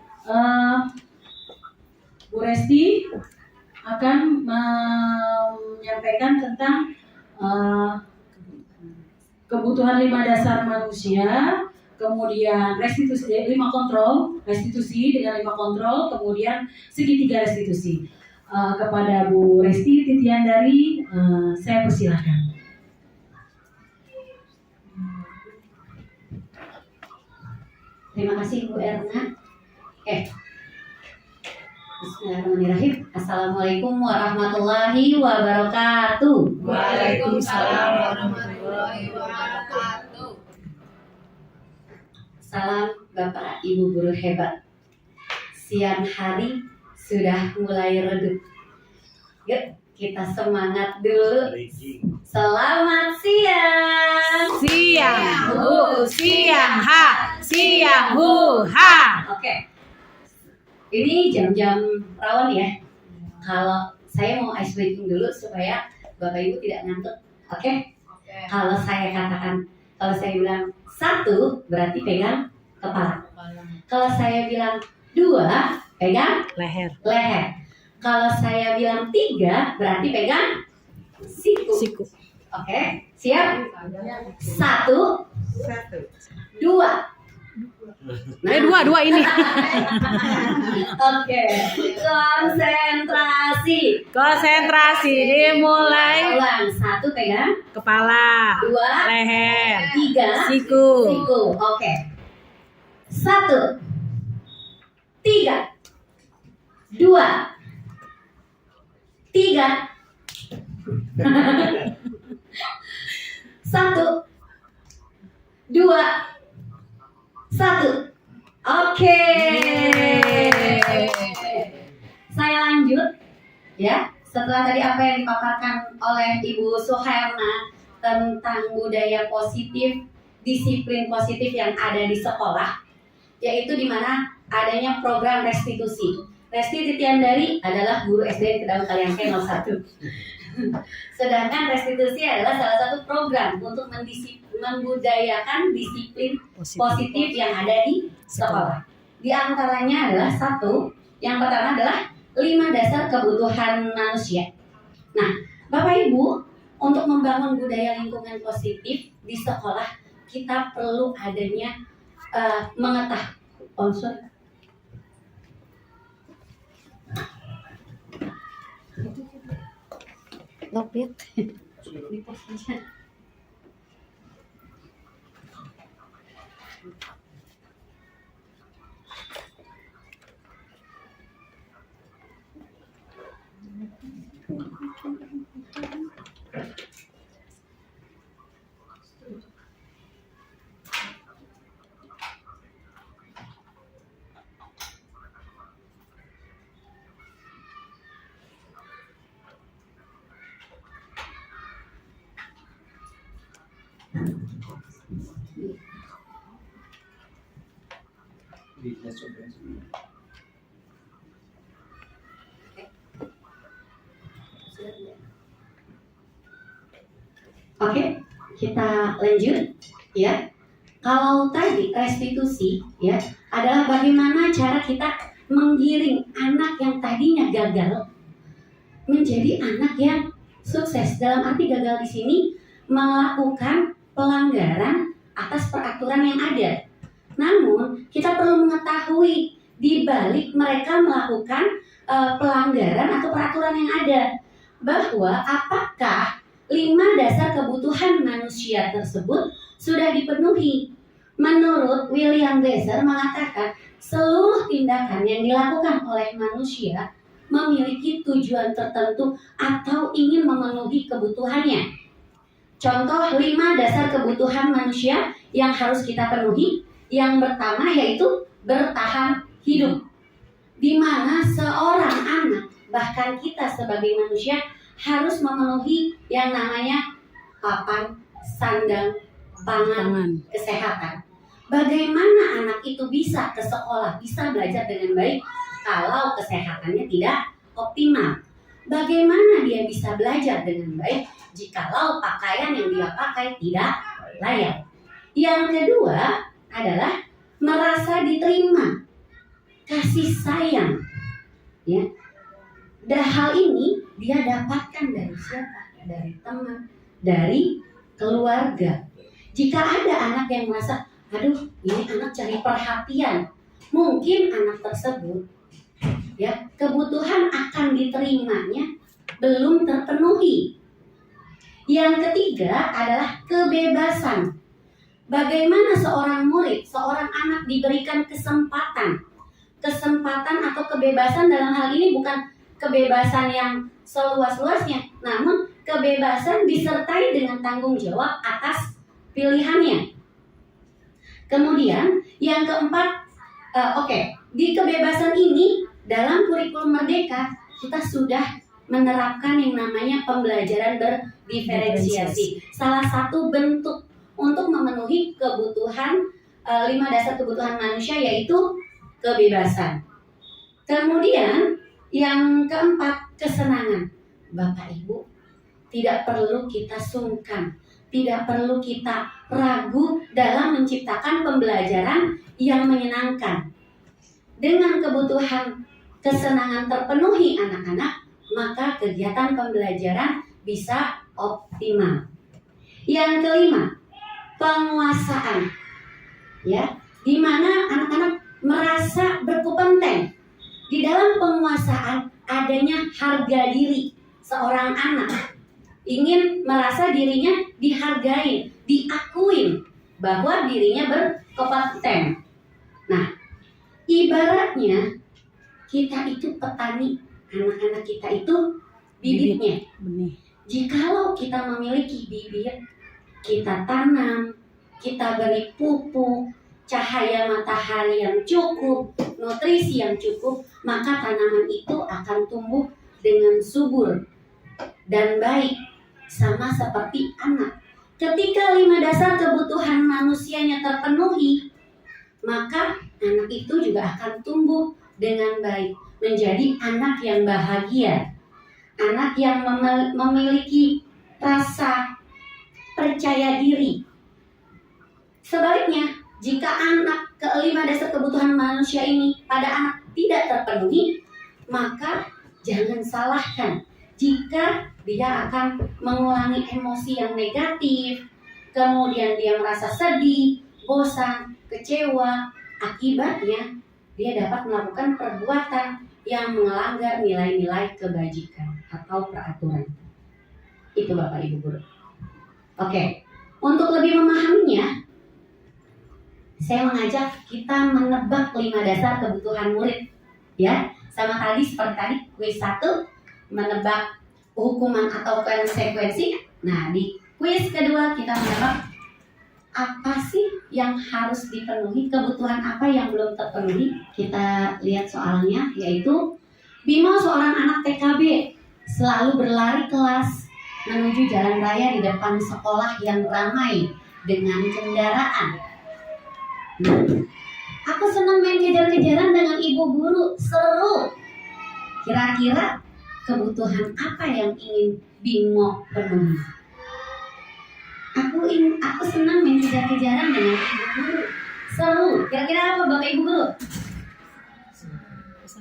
E: Bu Resti akan menyampaikan tentang kebutuhan 5 dasar manusia, kemudian restitusi 5 kontrol, restitusi dengan 5 kontrol, kemudian segitiga restitusi. Kepada Bu Resti Titiandari, saya persilahkan.
I: Terima kasih Bu Erna. Bismillahirrahmanirrahim. Assalamualaikum warahmatullahi wabarakatuh.
C: Waalaikumsalam warahmatullahi wabarakatuh.
I: Salam Bapak Ibu guru hebat. Siang hari sudah mulai redup. Yuk kita semangat dulu. Selamat siang.
C: Siang hu, siang ha, siang hu ha.
I: Oke. Ini jam-jam rawan ya. Kalau saya mau ice breaking dulu supaya Bapak Ibu tidak ngantuk. Oke? Kalau saya katakan, kalau saya bilang 1 berarti pegang kepala. Kalau saya bilang 2 pegang
C: Leher.
I: Kalau saya bilang 3 berarti pegang siku. Oke? Siap? 1, 2.
C: Dua ini.
I: Oke, konsentrasi
C: Dimulai.
I: ulang. 1 pegang
C: Kepala,
I: 2
C: leher,
I: 3
C: siku.
I: Oke, 1 3 2 3 1 2 1. Oke. Saya lanjut ya. Setelah tadi apa yang dipaparkan oleh Ibu Suherna tentang budaya positif, disiplin positif yang ada di sekolah, yaitu di mana adanya program restitusi. Resti Titiandari adalah guru SD Kedaung Kaliangke 01. Sedangkan restitusi adalah salah satu program untuk membudayakan disiplin positif yang ada di sekolah. Di antaranya adalah yang pertama adalah 5 dasar kebutuhan manusia. Nah, Bapak Ibu, untuk membangun budaya lingkungan positif di sekolah, kita perlu adanya mengetahui Oke, kita lanjut ya. Kalau tadi restitusi ya adalah bagaimana cara kita menggiring anak yang tadinya gagal menjadi anak yang sukses. Dalam arti gagal di sini melakukan pelanggaran atas peraturan yang ada. Namun kita perlu mengetahui di balik mereka melakukan pelanggaran atau peraturan yang ada, bahwa apakah 5 dasar kebutuhan manusia tersebut sudah dipenuhi. Menurut William Glasser mengatakan seluruh tindakan yang dilakukan oleh manusia memiliki tujuan tertentu atau ingin memenuhi kebutuhannya. Contoh 5 dasar kebutuhan manusia yang harus kita penuhi. Yang pertama yaitu bertahan hidup, di mana seorang anak, bahkan kita sebagai manusia, harus memenuhi yang namanya papan, sandang, pangan, kesehatan. Bagaimana anak itu bisa ke sekolah, bisa belajar dengan baik kalau kesehatannya tidak optimal? Bagaimana dia bisa belajar dengan baik jikalau pakaian yang dia pakai tidak layak? Yang kedua adalah merasa diterima, kasih sayang, ya. Dan hal ini dia dapatkan dari siapa? Dari teman, dari keluarga. Jika ada anak yang merasa, aduh ini anak cari perhatian, mungkin anak tersebut ya kebutuhan akan diterimanya belum terpenuhi. Yang ketiga adalah kebebasan. Bagaimana seorang murid, seorang anak diberikan kesempatan atau kebebasan, dalam hal ini bukan kebebasan yang seluas-luasnya, namun kebebasan disertai dengan tanggung jawab atas pilihannya. Kemudian yang keempat, di kebebasan ini dalam kurikulum Merdeka kita sudah menerapkan yang namanya pembelajaran berdiferensiasi. Salah satu bentuk untuk memenuhi kebutuhan 5 dasar kebutuhan manusia yaitu kebebasan. Kemudian yang keempat, kesenangan. Bapak Ibu, tidak perlu kita sungkan, tidak perlu kita ragu dalam menciptakan pembelajaran yang menyenangkan. Dengan kebutuhan kesenangan terpenuhi anak-anak, maka kegiatan pembelajaran bisa optimal. Yang kelima, penguasaan, ya, di mana anak-anak merasa berkompeten. Di dalam penguasaan adanya harga diri seorang anak, ingin merasa dirinya dihargai, diakuin bahwa dirinya berkompeten. Nah, ibaratnya kita itu petani, anak-anak kita itu bibitnya. Jikalau kita memiliki bibit, kita tanam, kita beri pupuk, cahaya matahari yang cukup, nutrisi yang cukup, maka tanaman itu akan tumbuh dengan subur dan baik, sama seperti anak. Ketika 5 dasar kebutuhan manusianya terpenuhi, maka anak itu juga akan tumbuh dengan baik, menjadi anak yang bahagia. anak yang memiliki rasa percaya diri. Sebaliknya, jika anak kelima dasar kebutuhan manusia ini pada anak tidak terpenuhi, maka jangan salahkan jika dia akan mengulangi emosi yang negatif, kemudian dia merasa sedih, bosan, kecewa. Akibatnya dia dapat melakukan perbuatan yang melanggar nilai-nilai kebajikan atau peraturan. Itu Bapak Ibu Guru. Oke, untuk lebih memahaminya, saya mengajak kita menebak 5 dasar kebutuhan murid. Ya, sama tadi seperti tadi kuis 1 menebak hukuman atau konsekuensi. Nah, di kuis kedua kita menebak apa sih yang harus dipenuhi, kebutuhan apa yang belum terpenuhi. Kita lihat soalnya, yaitu Bimo seorang anak TKB selalu berlari kelas menuju jalan raya di depan sekolah yang ramai dengan kendaraan. Aku senang main kejar-kejaran dengan ibu guru, seru. Kira-kira kebutuhan apa yang ingin Bimo penuhi? Aku senang main kejar-kejaran dengan ibu guru, seru. Kira-kira apa Bapak Ibu Guru?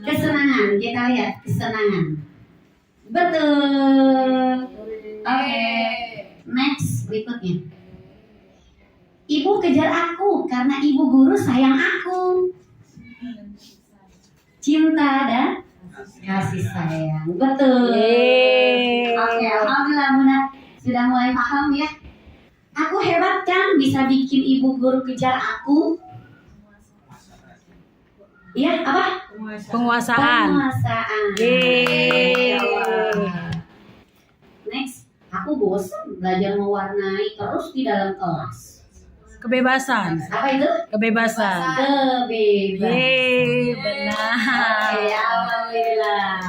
I: Kesenangan. Kita lihat kesenangan. Betul. Oke. Next berikutnya. Ibu kejar aku karena ibu guru sayang aku. Cinta dan kasih sayang. Betul. Oke, alhamdulillah Bunda sudah mulai paham ya. Aku hebat kan bisa bikin ibu guru kejar aku? Iya, apa?
E: Penguasaan.
I: Yeay. Next, aku bosan belajar mewarnai terus di dalam kelas.
E: Kebebasan.
I: Apa itu?
E: Kebebasan.
I: Kebebasan.
E: Yeay, benar.
I: Oke, alhamdulillah.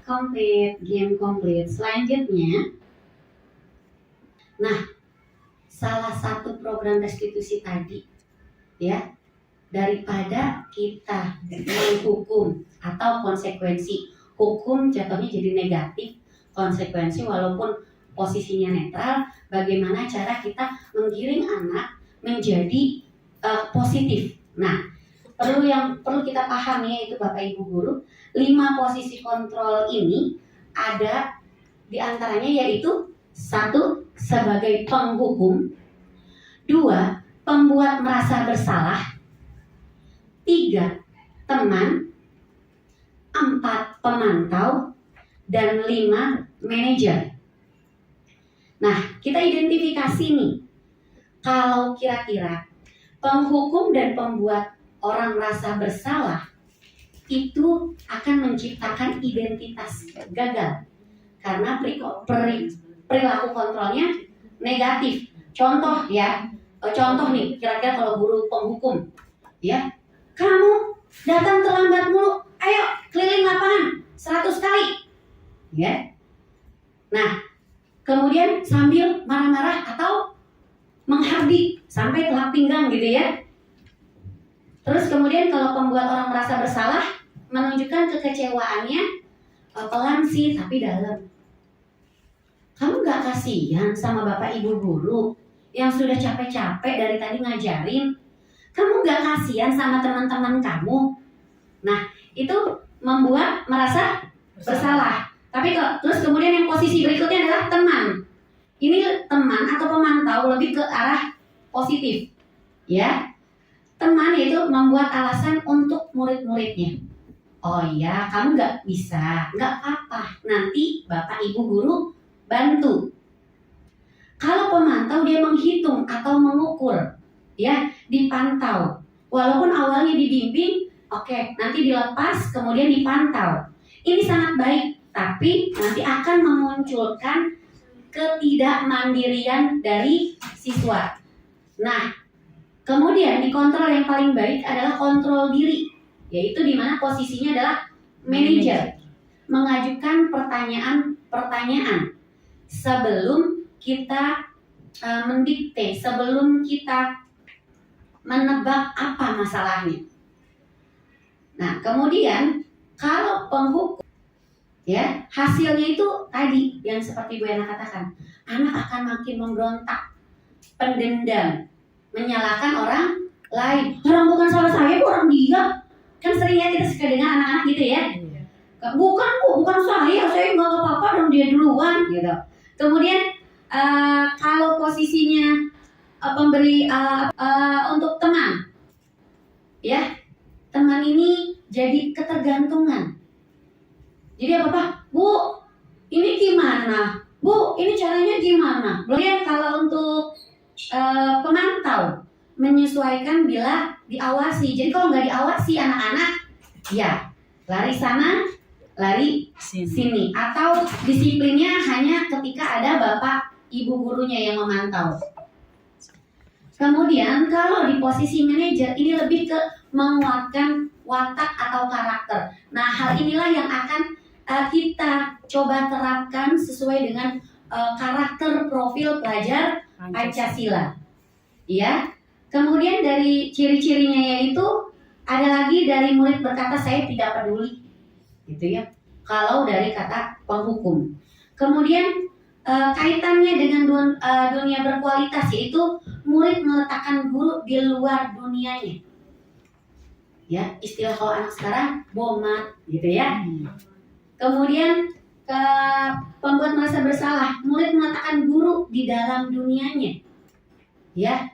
I: Complete, game complete. Selanjutnya, nah, salah satu program restitusi tadi, ya, daripada kita menghukum atau konsekuensi, hukum jatuhnya jadi negatif, konsekuensi walaupun posisinya netral, bagaimana cara kita menggiring anak menjadi positif. Nah, perlu kita pahami yaitu Bapak Ibu Guru, 5 posisi kontrol ini ada diantaranya yaitu 1. Sebagai penghukum, 2. Pembuat merasa bersalah, 3. Teman, 4. Pemantau, dan 5. Manajer. Nah, kita identifikasi nih, kalau kira-kira penghukum dan pembuat orang merasa bersalah itu akan menciptakan identitas gagal karena perilaku kontrolnya negatif. Contoh ya, contoh nih, kira-kira kalau guru penghukum, ya, kamu datang terlambat mulu, ayo keliling lapangan 100 kali, ya. Nah, kemudian sambil marah-marah atau menghardik sampai telak pinggang gitu ya. Terus kemudian kalau pembuat orang merasa bersalah menunjukkan kekecewaannya, pelan sih tapi dalam. Kamu gak kasihan sama Bapak Ibu Guru yang sudah capek-capek dari tadi ngajarin? Kamu gak kasihan sama teman-teman kamu? Nah, itu membuat merasa bersalah. Tapi terus kemudian yang posisi berikutnya adalah teman. Ini teman atau pemantau lebih ke arah positif. Ya. Teman itu membuat alasan untuk murid-muridnya. Oh iya, kamu gak bisa, gak apa-apa. Nanti Bapak Ibu Guru bantu. Kalau pemantau dia menghitung atau mengukur, ya, dipantau. Walaupun awalnya dibimbing, oke, nanti dilepas kemudian dipantau. Ini sangat baik, tapi nanti akan memunculkan ketidakmandirian dari siswa. Nah, kemudian dikontrol yang paling baik adalah kontrol diri, yaitu di mana posisinya adalah manajer, mengajukan pertanyaan sebelum kita mendikte, sebelum kita menebak apa masalahnya. Nah, kemudian kalau penghukum, Ya, hasilnya itu tadi yang seperti Bu Yana katakan, anak akan makin memberontak, pendendam, menyalahkan orang lain. Orang bukan salah saya, bu, orang dia. Kan seringnya kita suka dengar anak-anak gitu ya. Bukan bu, bukan saya nggak apa-apa dong, dia duluan gitu. Kemudian kalau posisinya pemberi untuk teman, ya, teman ini jadi ketergantungan. Jadi apa? Bu, ini gimana? Bu, ini caranya gimana? Kemudian kalau untuk pemantau, menyesuaikan bila diawasi. Jadi kalau nggak diawasi anak-anak, ya lari sana, lari sini. Atau disiplinnya hanya ketika ada bapak ibu gurunya yang memantau. Kemudian kalau di posisi manajer, ini lebih ke menguatkan watak atau karakter. Nah, hal inilah yang akan kita coba terapkan sesuai dengan karakter profil pelajar Pancasila. Ya. Kemudian dari ciri-cirinya yaitu ada lagi dari murid berkata saya tidak peduli, gitu ya. Kalau dari kata penghukum. Kemudian kaitannya dengan dunia berkualitas, yaitu murid meletakkan guru di luar dunianya. Ya, istilah kalau anak sekarang bomat, gitu ya. Kemudian pembuat merasa bersalah, murid meletakkan guru di dalam dunianya. Ya,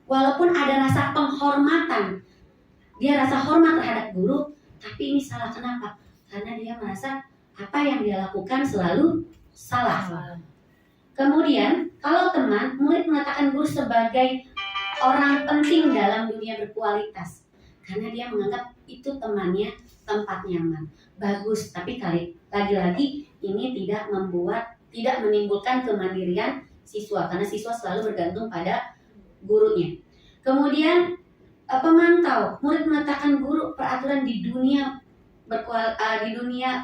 I: walaupun ada rasa penghormatan, dia rasa hormat terhadap guru, tapi ini salah. Kenapa? Karena dia merasa apa yang dia lakukan selalu salah. Kemudian, kalau teman, murid meletakkan guru sebagai orang penting dalam dunia berkualitas, karena dia menganggap itu temannya tempat nyaman, bagus. Tapi lagi-lagi ini tidak menimbulkan kemandirian siswa, karena siswa selalu bergantung pada gurunya. Kemudian pemantau, murid meletakkan guru peraturan di dunia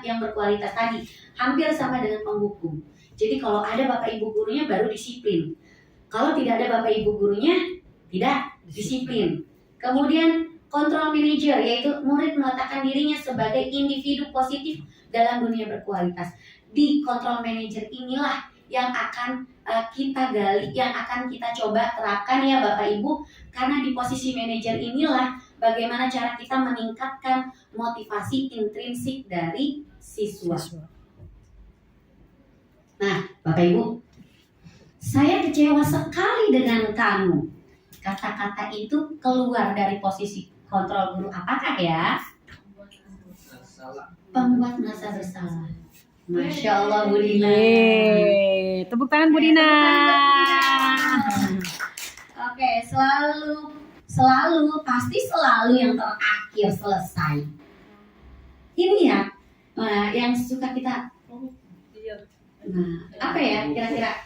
I: yang berkualitas tadi, hampir sama dengan penghukum. Jadi kalau ada bapak ibu gurunya baru disiplin. Kalau tidak ada bapak ibu gurunya tidak disiplin. Kemudian kontrol manager, yaitu murid meletakkan dirinya sebagai individu positif dalam dunia berkualitas. Di kontrol manager inilah yang akan kita gali, yang akan kita coba terapkan ya Bapak Ibu, karena di posisi manajer inilah bagaimana cara kita meningkatkan motivasi intrinsik dari siswa. Nah, Bapak Ibu, saya kecewa sekali dengan kamu. Kata-kata itu keluar dari posisi kontrol guru apakah ya? Pembuat merasa bersalah. Masya Allah Bu Dina.
C: Tepuk tangan Bu Dina.
I: Oke, pasti selalu yang terakhir selesai. Ini ya, yang suka kita. Nah, apa ya kira-kira?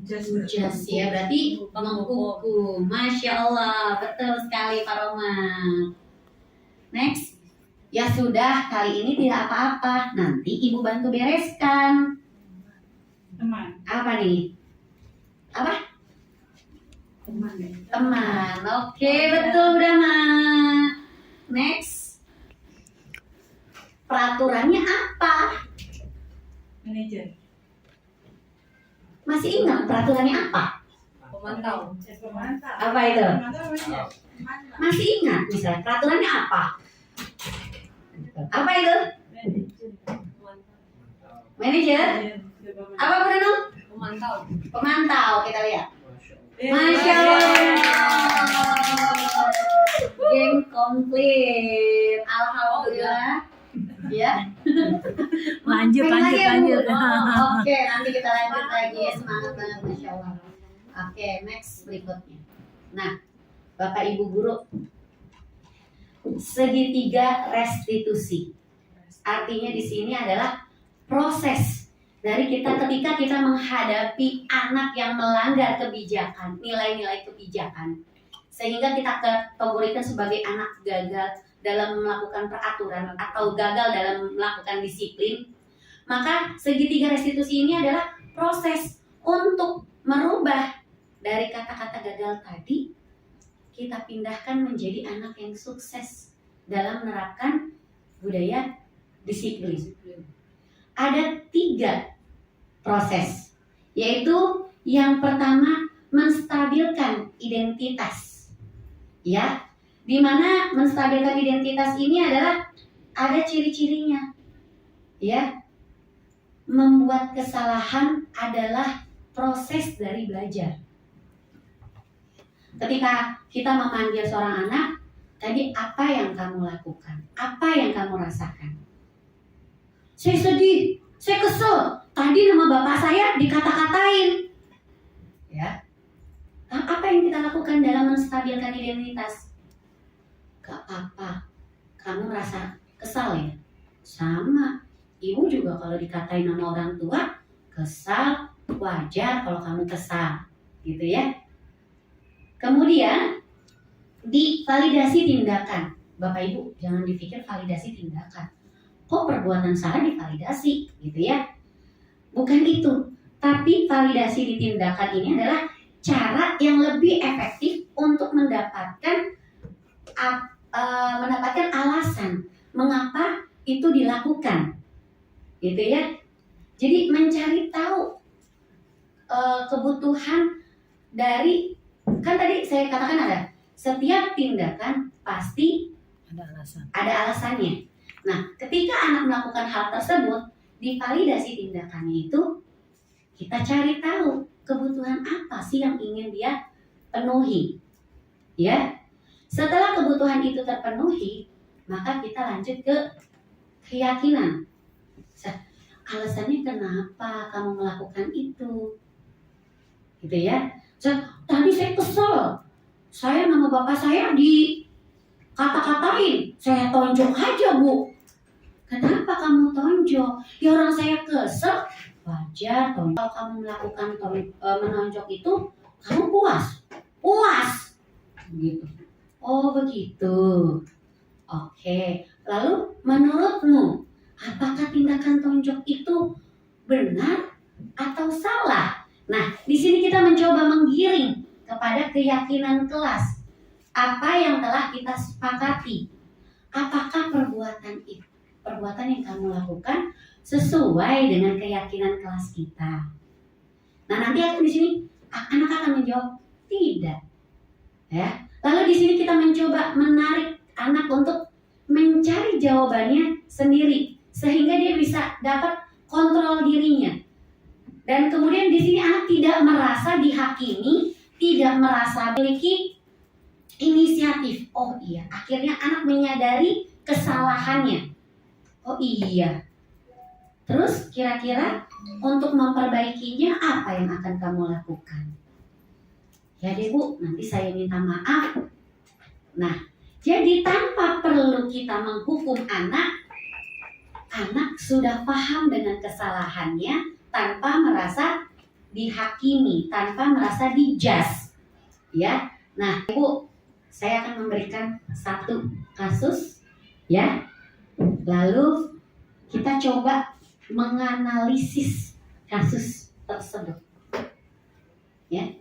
I: Just ya, berarti menghukum. Masya Allah, betul sekali Pak Roma. Next. Ya sudah, kali ini tidak apa-apa. Nanti Ibu bantu bereskan.
A: Teman.
I: Apa nih? Apa? Teman. Oke, betul udah, Ma. Next. Peraturannya apa?
A: Manajer.
I: Masih ingat peraturannya apa?
F: Pemantau.
I: Apa itu? Masih ingat misalnya peraturannya apa? Apa itu? Manajer? Apa Bu Nunung? Pemantau, kita lihat. Masya Allah. Game komplit. Alhamdulillah. Ya.
C: Lanjut.
I: Oke, nanti kita lanjut lagi ya. Semangat banget, Masya Allah. Oke, next berikutnya. Nah, Bapak Ibu Guru, segitiga restitusi. Artinya di sini adalah proses dari ketika kita menghadapi anak yang melanggar kebijakan, nilai-nilai kebijakan, sehingga kita kategorikan sebagai anak gagal dalam melakukan peraturan atau gagal dalam melakukan disiplin. Maka segitiga restitusi ini adalah proses untuk merubah dari kata-kata gagal tadi, kita pindahkan menjadi anak yang sukses dalam menerapkan budaya disiplin. Ada 3 proses, yaitu yang pertama menstabilkan identitas, ya, dimana menstabilkan identitas ini adalah ada ciri-cirinya, ya. Membuat kesalahan adalah proses dari belajar. Ketika kita memanggil seorang anak, tadi apa yang kamu lakukan? Apa yang kamu rasakan? Saya sedih, saya kesel. Tadi nama bapak saya dikata-katain. Ya. Apa yang kita lakukan dalam menstabilkan identitas? Gak apa-apa. Kamu merasa kesal ya? Sama. Ibu juga kalau dikatain nama orang tua, kesal, wajar kalau kamu kesal. Gitu ya. Kemudian, di validasi tindakan. Bapak Ibu, jangan dipikir validasi tindakan. Kok perbuatan salah divalidasi, gitu ya? Bukan itu. Tapi validasi di tindakan ini adalah cara yang lebih efektif untuk mendapatkan alasan mengapa itu dilakukan. Gitu ya. Jadi mencari tahu kebutuhan dari, kan tadi saya katakan ada setiap tindakan pasti ada alasannya. Nah, ketika anak melakukan hal tersebut, di validasi tindakannya itu kita cari tahu kebutuhan apa sih yang ingin dia penuhi. Ya. Setelah kebutuhan itu terpenuhi, maka kita lanjut ke keyakinan. Alasannya kenapa kamu melakukan itu? Gitu ya. Tadi saya kesel. Saya nama bapak saya dikata-katain. Saya tonjok aja, Bu. Kenapa kamu tonjok? Ya orang saya kesel. Wajar tonjok. Kalau kamu melakukan menonjok itu, kamu puas? Puas. Gitu. Oh begitu. Oke. Lalu menurutmu, apakah tindakan tonjok itu benar atau salah? Nah, di sini kita mencoba menggiring kepada keyakinan kelas. Apa yang telah kita sepakati? Apakah perbuatan yang kamu lakukan sesuai dengan keyakinan kelas kita? Nah, nanti akan di sini anak akan menjawab tidak. Ya. Lalu di sini kita mencoba menarik anak untuk mencari jawabannya sendiri sehingga dia bisa dapat kontrol dirinya. Dan kemudian di sini anak tidak merasa dihakimi, tidak merasa memiliki inisiatif. Oh iya, akhirnya anak menyadari kesalahannya. Oh iya. Terus kira-kira untuk memperbaikinya apa yang akan kamu lakukan? Ya deh Bu, nanti saya minta maaf. Nah, jadi tanpa perlu kita menghukum anak sudah paham dengan kesalahannya tanpa merasa dihakimi, tanpa merasa dijudge. Ya. Nah, Ibu, saya akan memberikan satu kasus ya. Lalu kita coba menganalisis kasus tersebut. Ya.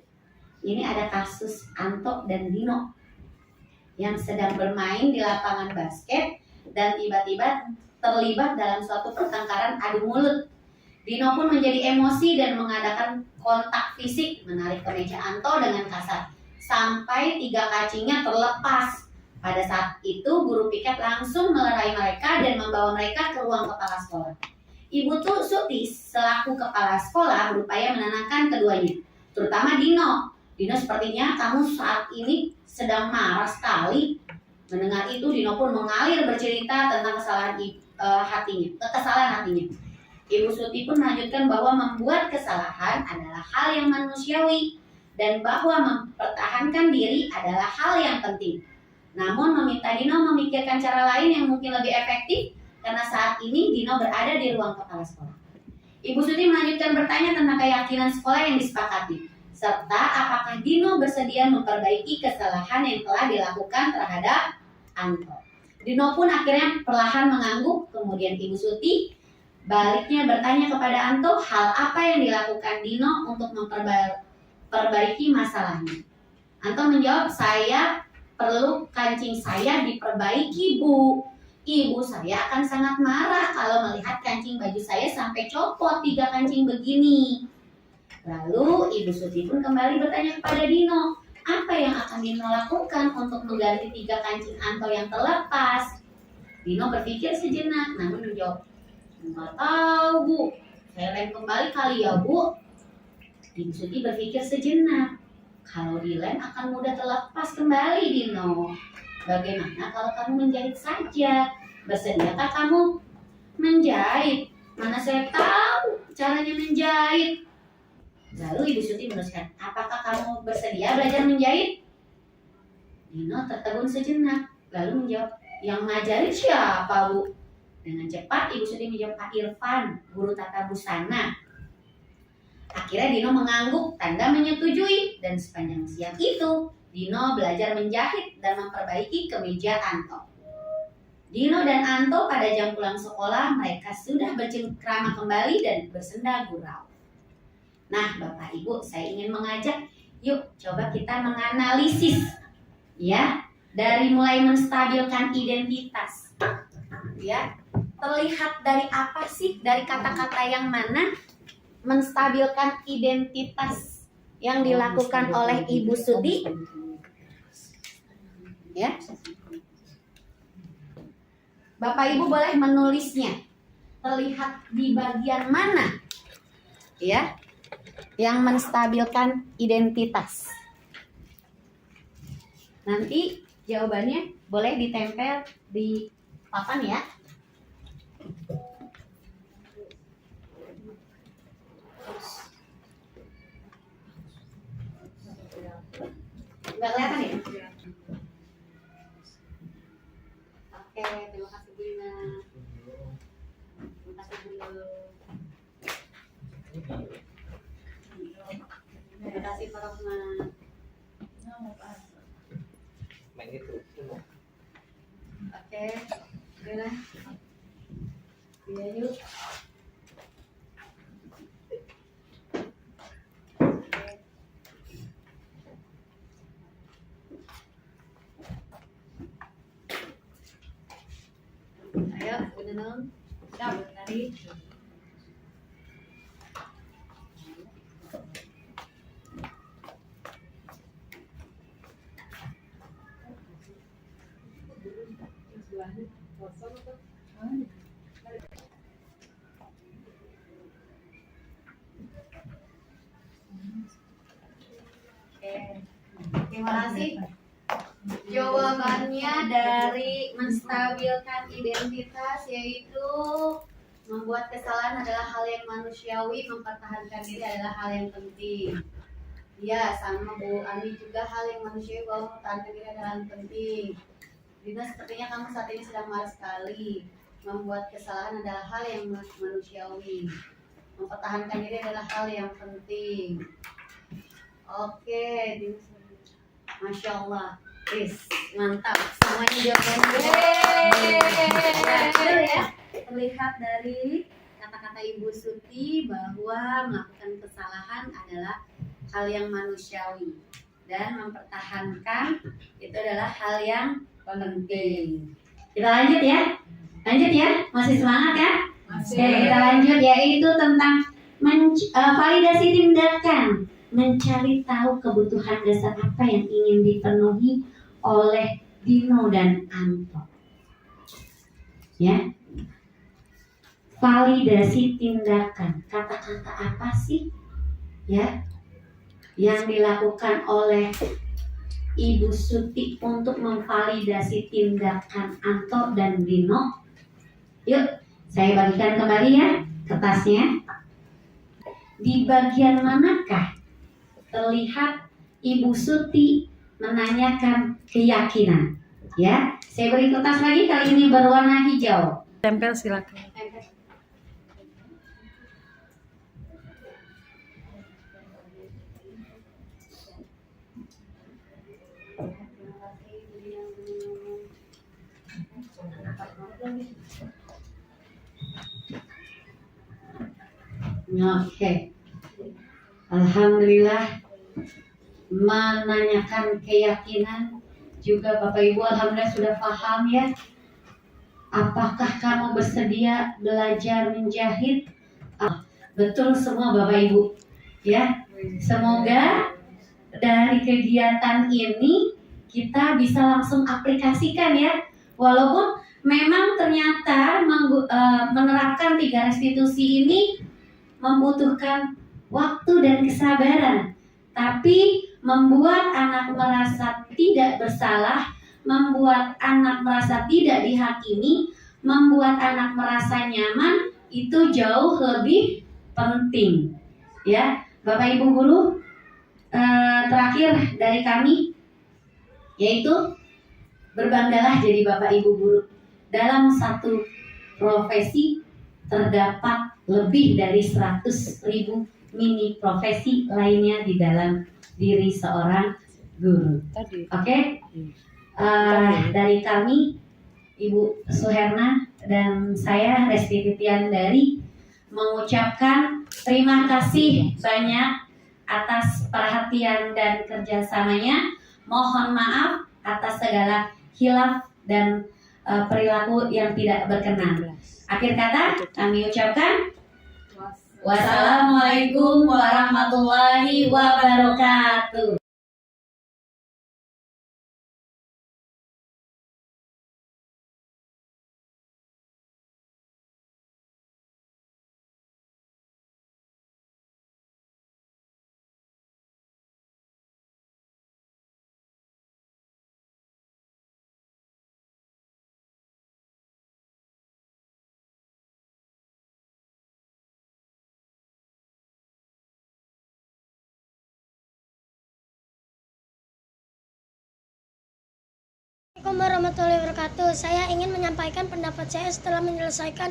I: Ini ada kasus Anto dan Dino yang sedang bermain di lapangan basket dan tiba-tiba terlibat dalam suatu pertengkaran adu mulut. Dino pun menjadi emosi dan mengadakan kontak fisik, menarik kemeja Anto dengan kasar sampai 3 kakinya terlepas. Pada saat itu guru piket langsung melerai mereka dan membawa mereka ke ruang kepala sekolah. Ibu Suti selaku kepala sekolah berupaya menenangkan keduanya, terutama Dino. Dino, sepertinya kamu saat ini sedang marah sekali. Mendengar itu, Dino pun mengalir bercerita tentang kekesalan hatinya. Ibu Suti pun melanjutkan bahwa membuat kesalahan adalah hal yang manusiawi dan bahwa mempertahankan diri adalah hal yang penting. Namun meminta Dino memikirkan cara lain yang mungkin lebih efektif karena saat ini Dino berada di ruang kepala sekolah. Ibu Suti melanjutkan bertanya tentang keyakinan sekolah yang disepakati, serta apakah Dino bersedia memperbaiki kesalahan yang telah dilakukan terhadap Anto. Dino pun akhirnya perlahan mengangguk, kemudian Ibu Suti baliknya bertanya kepada Anto hal apa yang dilakukan Dino untuk memperbaiki masalahnya. Anto menjawab, saya perlu kancing saya diperbaiki Bu. ibu saya akan sangat marah kalau melihat kancing baju saya sampai copot 3 kancing begini. Lalu Ibu Suti pun kembali bertanya kepada Dino, apa yang akan Dino lakukan untuk mengganti 3 kancing Anto yang terlepas? Dino berpikir sejenak, namun menjawab, nggak tahu Bu, saya lem kembali kali ya Bu. Ibu Suti berpikir sejenak, kalau dilem akan mudah terlepas kembali Dino. Bagaimana kalau kamu menjahit saja? Bersediakah kamu menjahit? Mana saya tahu caranya menjahit. Lalu Ibu Suti meneruskan, apakah kamu bersedia belajar menjahit? Dino tertegun sejenak, lalu menjawab, yang ngajarin siapa Bu? Dengan cepat Ibu Suti menjawab, Pak Irfan, guru tata busana. Akhirnya Dino mengangguk tanda menyetujui, dan sepanjang siang itu Dino belajar menjahit dan memperbaiki kemeja Anto. Dino dan Anto pada jam pulang sekolah mereka sudah bercengkrama kembali dan bersenda gurau. Nah, Bapak Ibu, saya ingin mengajak, yuk coba kita menganalisis, ya, dari mulai menstabilkan identitas, ya, terlihat dari apa sih, dari kata-kata yang mana menstabilkan identitas yang dilakukan oleh Ibu Suti, ya. Bapak Ibu boleh menulisnya, terlihat di bagian mana, ya, yang menstabilkan identitas. Nanti jawabannya boleh ditempel di papan ya. Nggak kelihatan ya? Oke, terima kasih Dina. Terima kasih dulu. Terima kasih Pak Rahman.
H: Main itu.
I: Oke, Dina. Iya yuk. Ayo, udah dong. Siap, tadi. Oke, terima kasih. Jawabannya dari menstabilkan identitas yaitu membuat kesalahan adalah hal yang manusiawi, mempertahankan diri adalah hal yang penting. Ya, sama Bu Ani juga hal yang manusiawi bahwa mempertahankan diri adalah hal yang penting. Dina, sepertinya kamu saat ini sedang marah sekali. Membuat kesalahan adalah hal yang manusiawi. Mempertahankan diri adalah hal yang penting. Oke, Dina. Masya Allah. Mantap. Semuanya jawabannya. Ya. Terlihat dari kata-kata Ibu Suti bahwa melakukan kesalahan adalah hal yang manusiawi dan mempertahankan itu adalah hal yang penting. Kita lanjut ya. Lanjut ya. Masih semangat ya? Masih. Oke, kita lanjut yaitu tentang validasi tindakan. Mencari tahu kebutuhan dasar apa yang ingin dipenuhi oleh Dino dan Anto. Ya. Validasi tindakan. Kata-kata apa sih? Ya. Yang dilakukan oleh Ibu Suti untuk memvalidasi tindakan Anto dan Dino. Yuk, saya bagikan kembali ya kertasnya. Di bagian manakah terlihat Ibu Suti menanyakan keyakinan? Ya, saya beri kertas lagi, kali ini berwarna hijau.
E: Tempel silakan.
I: Tempel. Oke. Alhamdulillah menanyakan keyakinan juga Bapak Ibu alhamdulillah sudah paham ya. Apakah kamu bersedia belajar menjahit? Betul semua Bapak Ibu. Ya, semoga dari kegiatan ini kita bisa langsung aplikasikan ya. Walaupun memang ternyata menerapkan 3 restitusi ini membutuhkan waktu dan kesabaran. Tapi membuat anak merasa tidak bersalah, membuat anak merasa tidak dihakimi, membuat anak merasa nyaman, itu jauh lebih penting. Ya, Bapak Ibu guru, terakhir dari kami yaitu berbanggalah jadi Bapak Ibu guru. Dalam satu profesi terdapat lebih dari 100.000 mini profesi lainnya di dalam diri seorang guru. Oke? Dari kami, Ibu Suherna dan saya Resti Titiandari mengucapkan terima kasih banyak atas perhatian dan kerjasamanya. Mohon maaf atas segala khilaf dan perilaku yang tidak berkenan. Akhir kata kami ucapkan wassalamualaikum warahmatullahi wabarakatuh.
J: Assalamualaikum warahmatullahi wabarakatuh. Saya ingin menyampaikan pendapat saya setelah menyelesaikan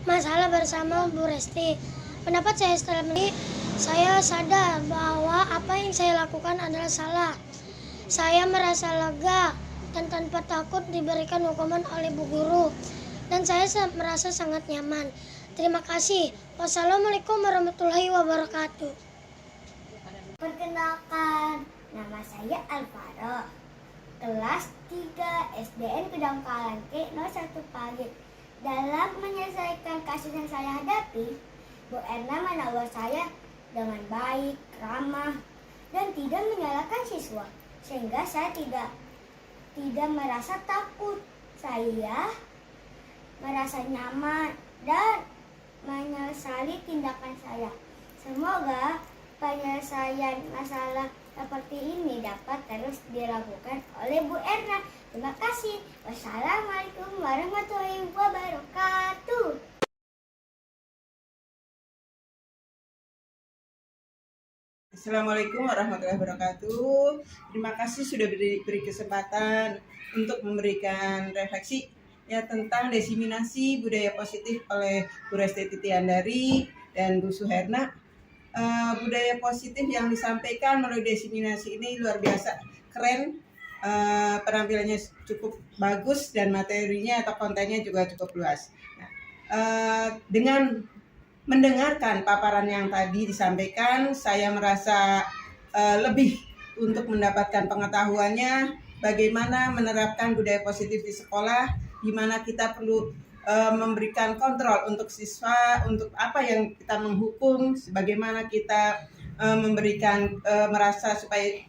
J: masalah bersama Bu Resti. Pendapat saya setelah ini, saya sadar bahwa apa yang saya lakukan adalah salah. Saya merasa lega dan tanpa takut diberikan hukuman oleh Bu Guru. Dan saya merasa sangat nyaman. Terima kasih. Wassalamualaikum warahmatullahi wabarakatuh.
K: Perkenalkan, nama saya Alvaro. Kelas 3 SDN Kedong Kalangke 01 Pagi. Dalam menyelesaikan kasus yang saya hadapi, Bu Erna menegur saya dengan baik, ramah, dan tidak menyalahkan siswa, sehingga saya tidak merasa takut. Saya merasa nyaman dan menyesali tindakan saya. Semoga penyelesaian masalah seperti ini dapat terus dilakukan oleh Bu Erna. Terima kasih. Wassalamualaikum warahmatullahi wabarakatuh.
B: Assalamualaikum warahmatullahi wabarakatuh. Terima kasih sudah beri kesempatan untuk memberikan refleksi ya tentang diseminasi budaya positif oleh Bu Resti Titiandari dan Bu Suherna. Budaya positif yang disampaikan melalui diseminasi ini luar biasa keren, penampilannya cukup bagus dan materinya atau kontennya juga cukup luas. Dengan mendengarkan paparan yang tadi disampaikan, saya merasa lebih untuk mendapatkan pengetahuannya bagaimana menerapkan budaya positif di sekolah, di mana kita perlu memberikan kontrol untuk siswa, untuk apa yang kita menghukum, bagaimana kita memberikan merasa supaya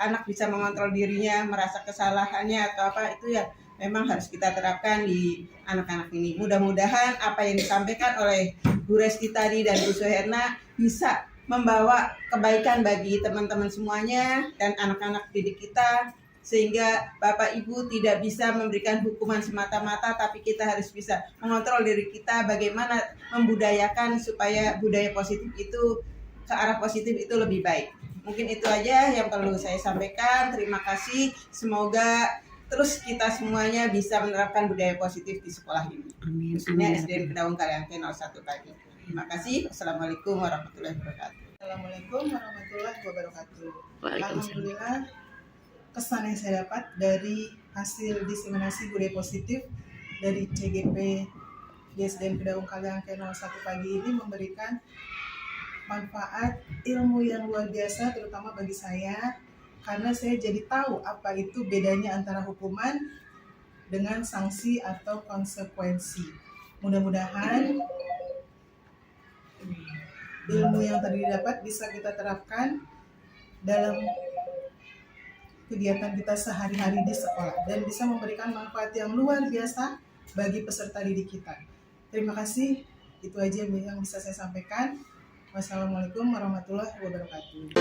B: anak bisa mengontrol dirinya, merasa kesalahannya atau apa, itu ya memang harus kita terapkan di anak-anak ini. Mudah-mudahan apa yang disampaikan oleh Bu Resti tadi dan Bu Suherna bisa membawa kebaikan bagi teman-teman semuanya dan anak-anak didik kita, sehingga Bapak Ibu tidak bisa memberikan hukuman semata-mata, tapi kita harus bisa mengontrol diri kita bagaimana membudayakan supaya budaya positif itu ke arah positif itu lebih baik. Mungkin itu aja yang perlu saya sampaikan. Terima kasih. Semoga terus kita semuanya bisa menerapkan budaya positif di sekolah ini. Khususnya SDN Kedawung Kalangke 01 Pagi. Terima kasih. Wassalamualaikum warahmatullahi wabarakatuh.
L: Assalamualaikum warahmatullahi wabarakatuh. Alhamdulillah, kesan yang saya dapat dari hasil diseminasi budaya positif dari CGP di SDN Kedawung Kalangke 01 Pagi ini memberikan manfaat ilmu yang luar biasa, terutama bagi saya, karena saya jadi tahu apa itu bedanya antara hukuman dengan sanksi atau konsekuensi. Mudah-mudahan ilmu yang tadi didapat bisa kita terapkan dalam kegiatan kita sehari-hari di sekolah dan bisa memberikan manfaat yang luar biasa bagi peserta didik kita. Terima kasih, itu aja yang bisa saya sampaikan. Wassalamualaikum warahmatullahi wabarakatuh.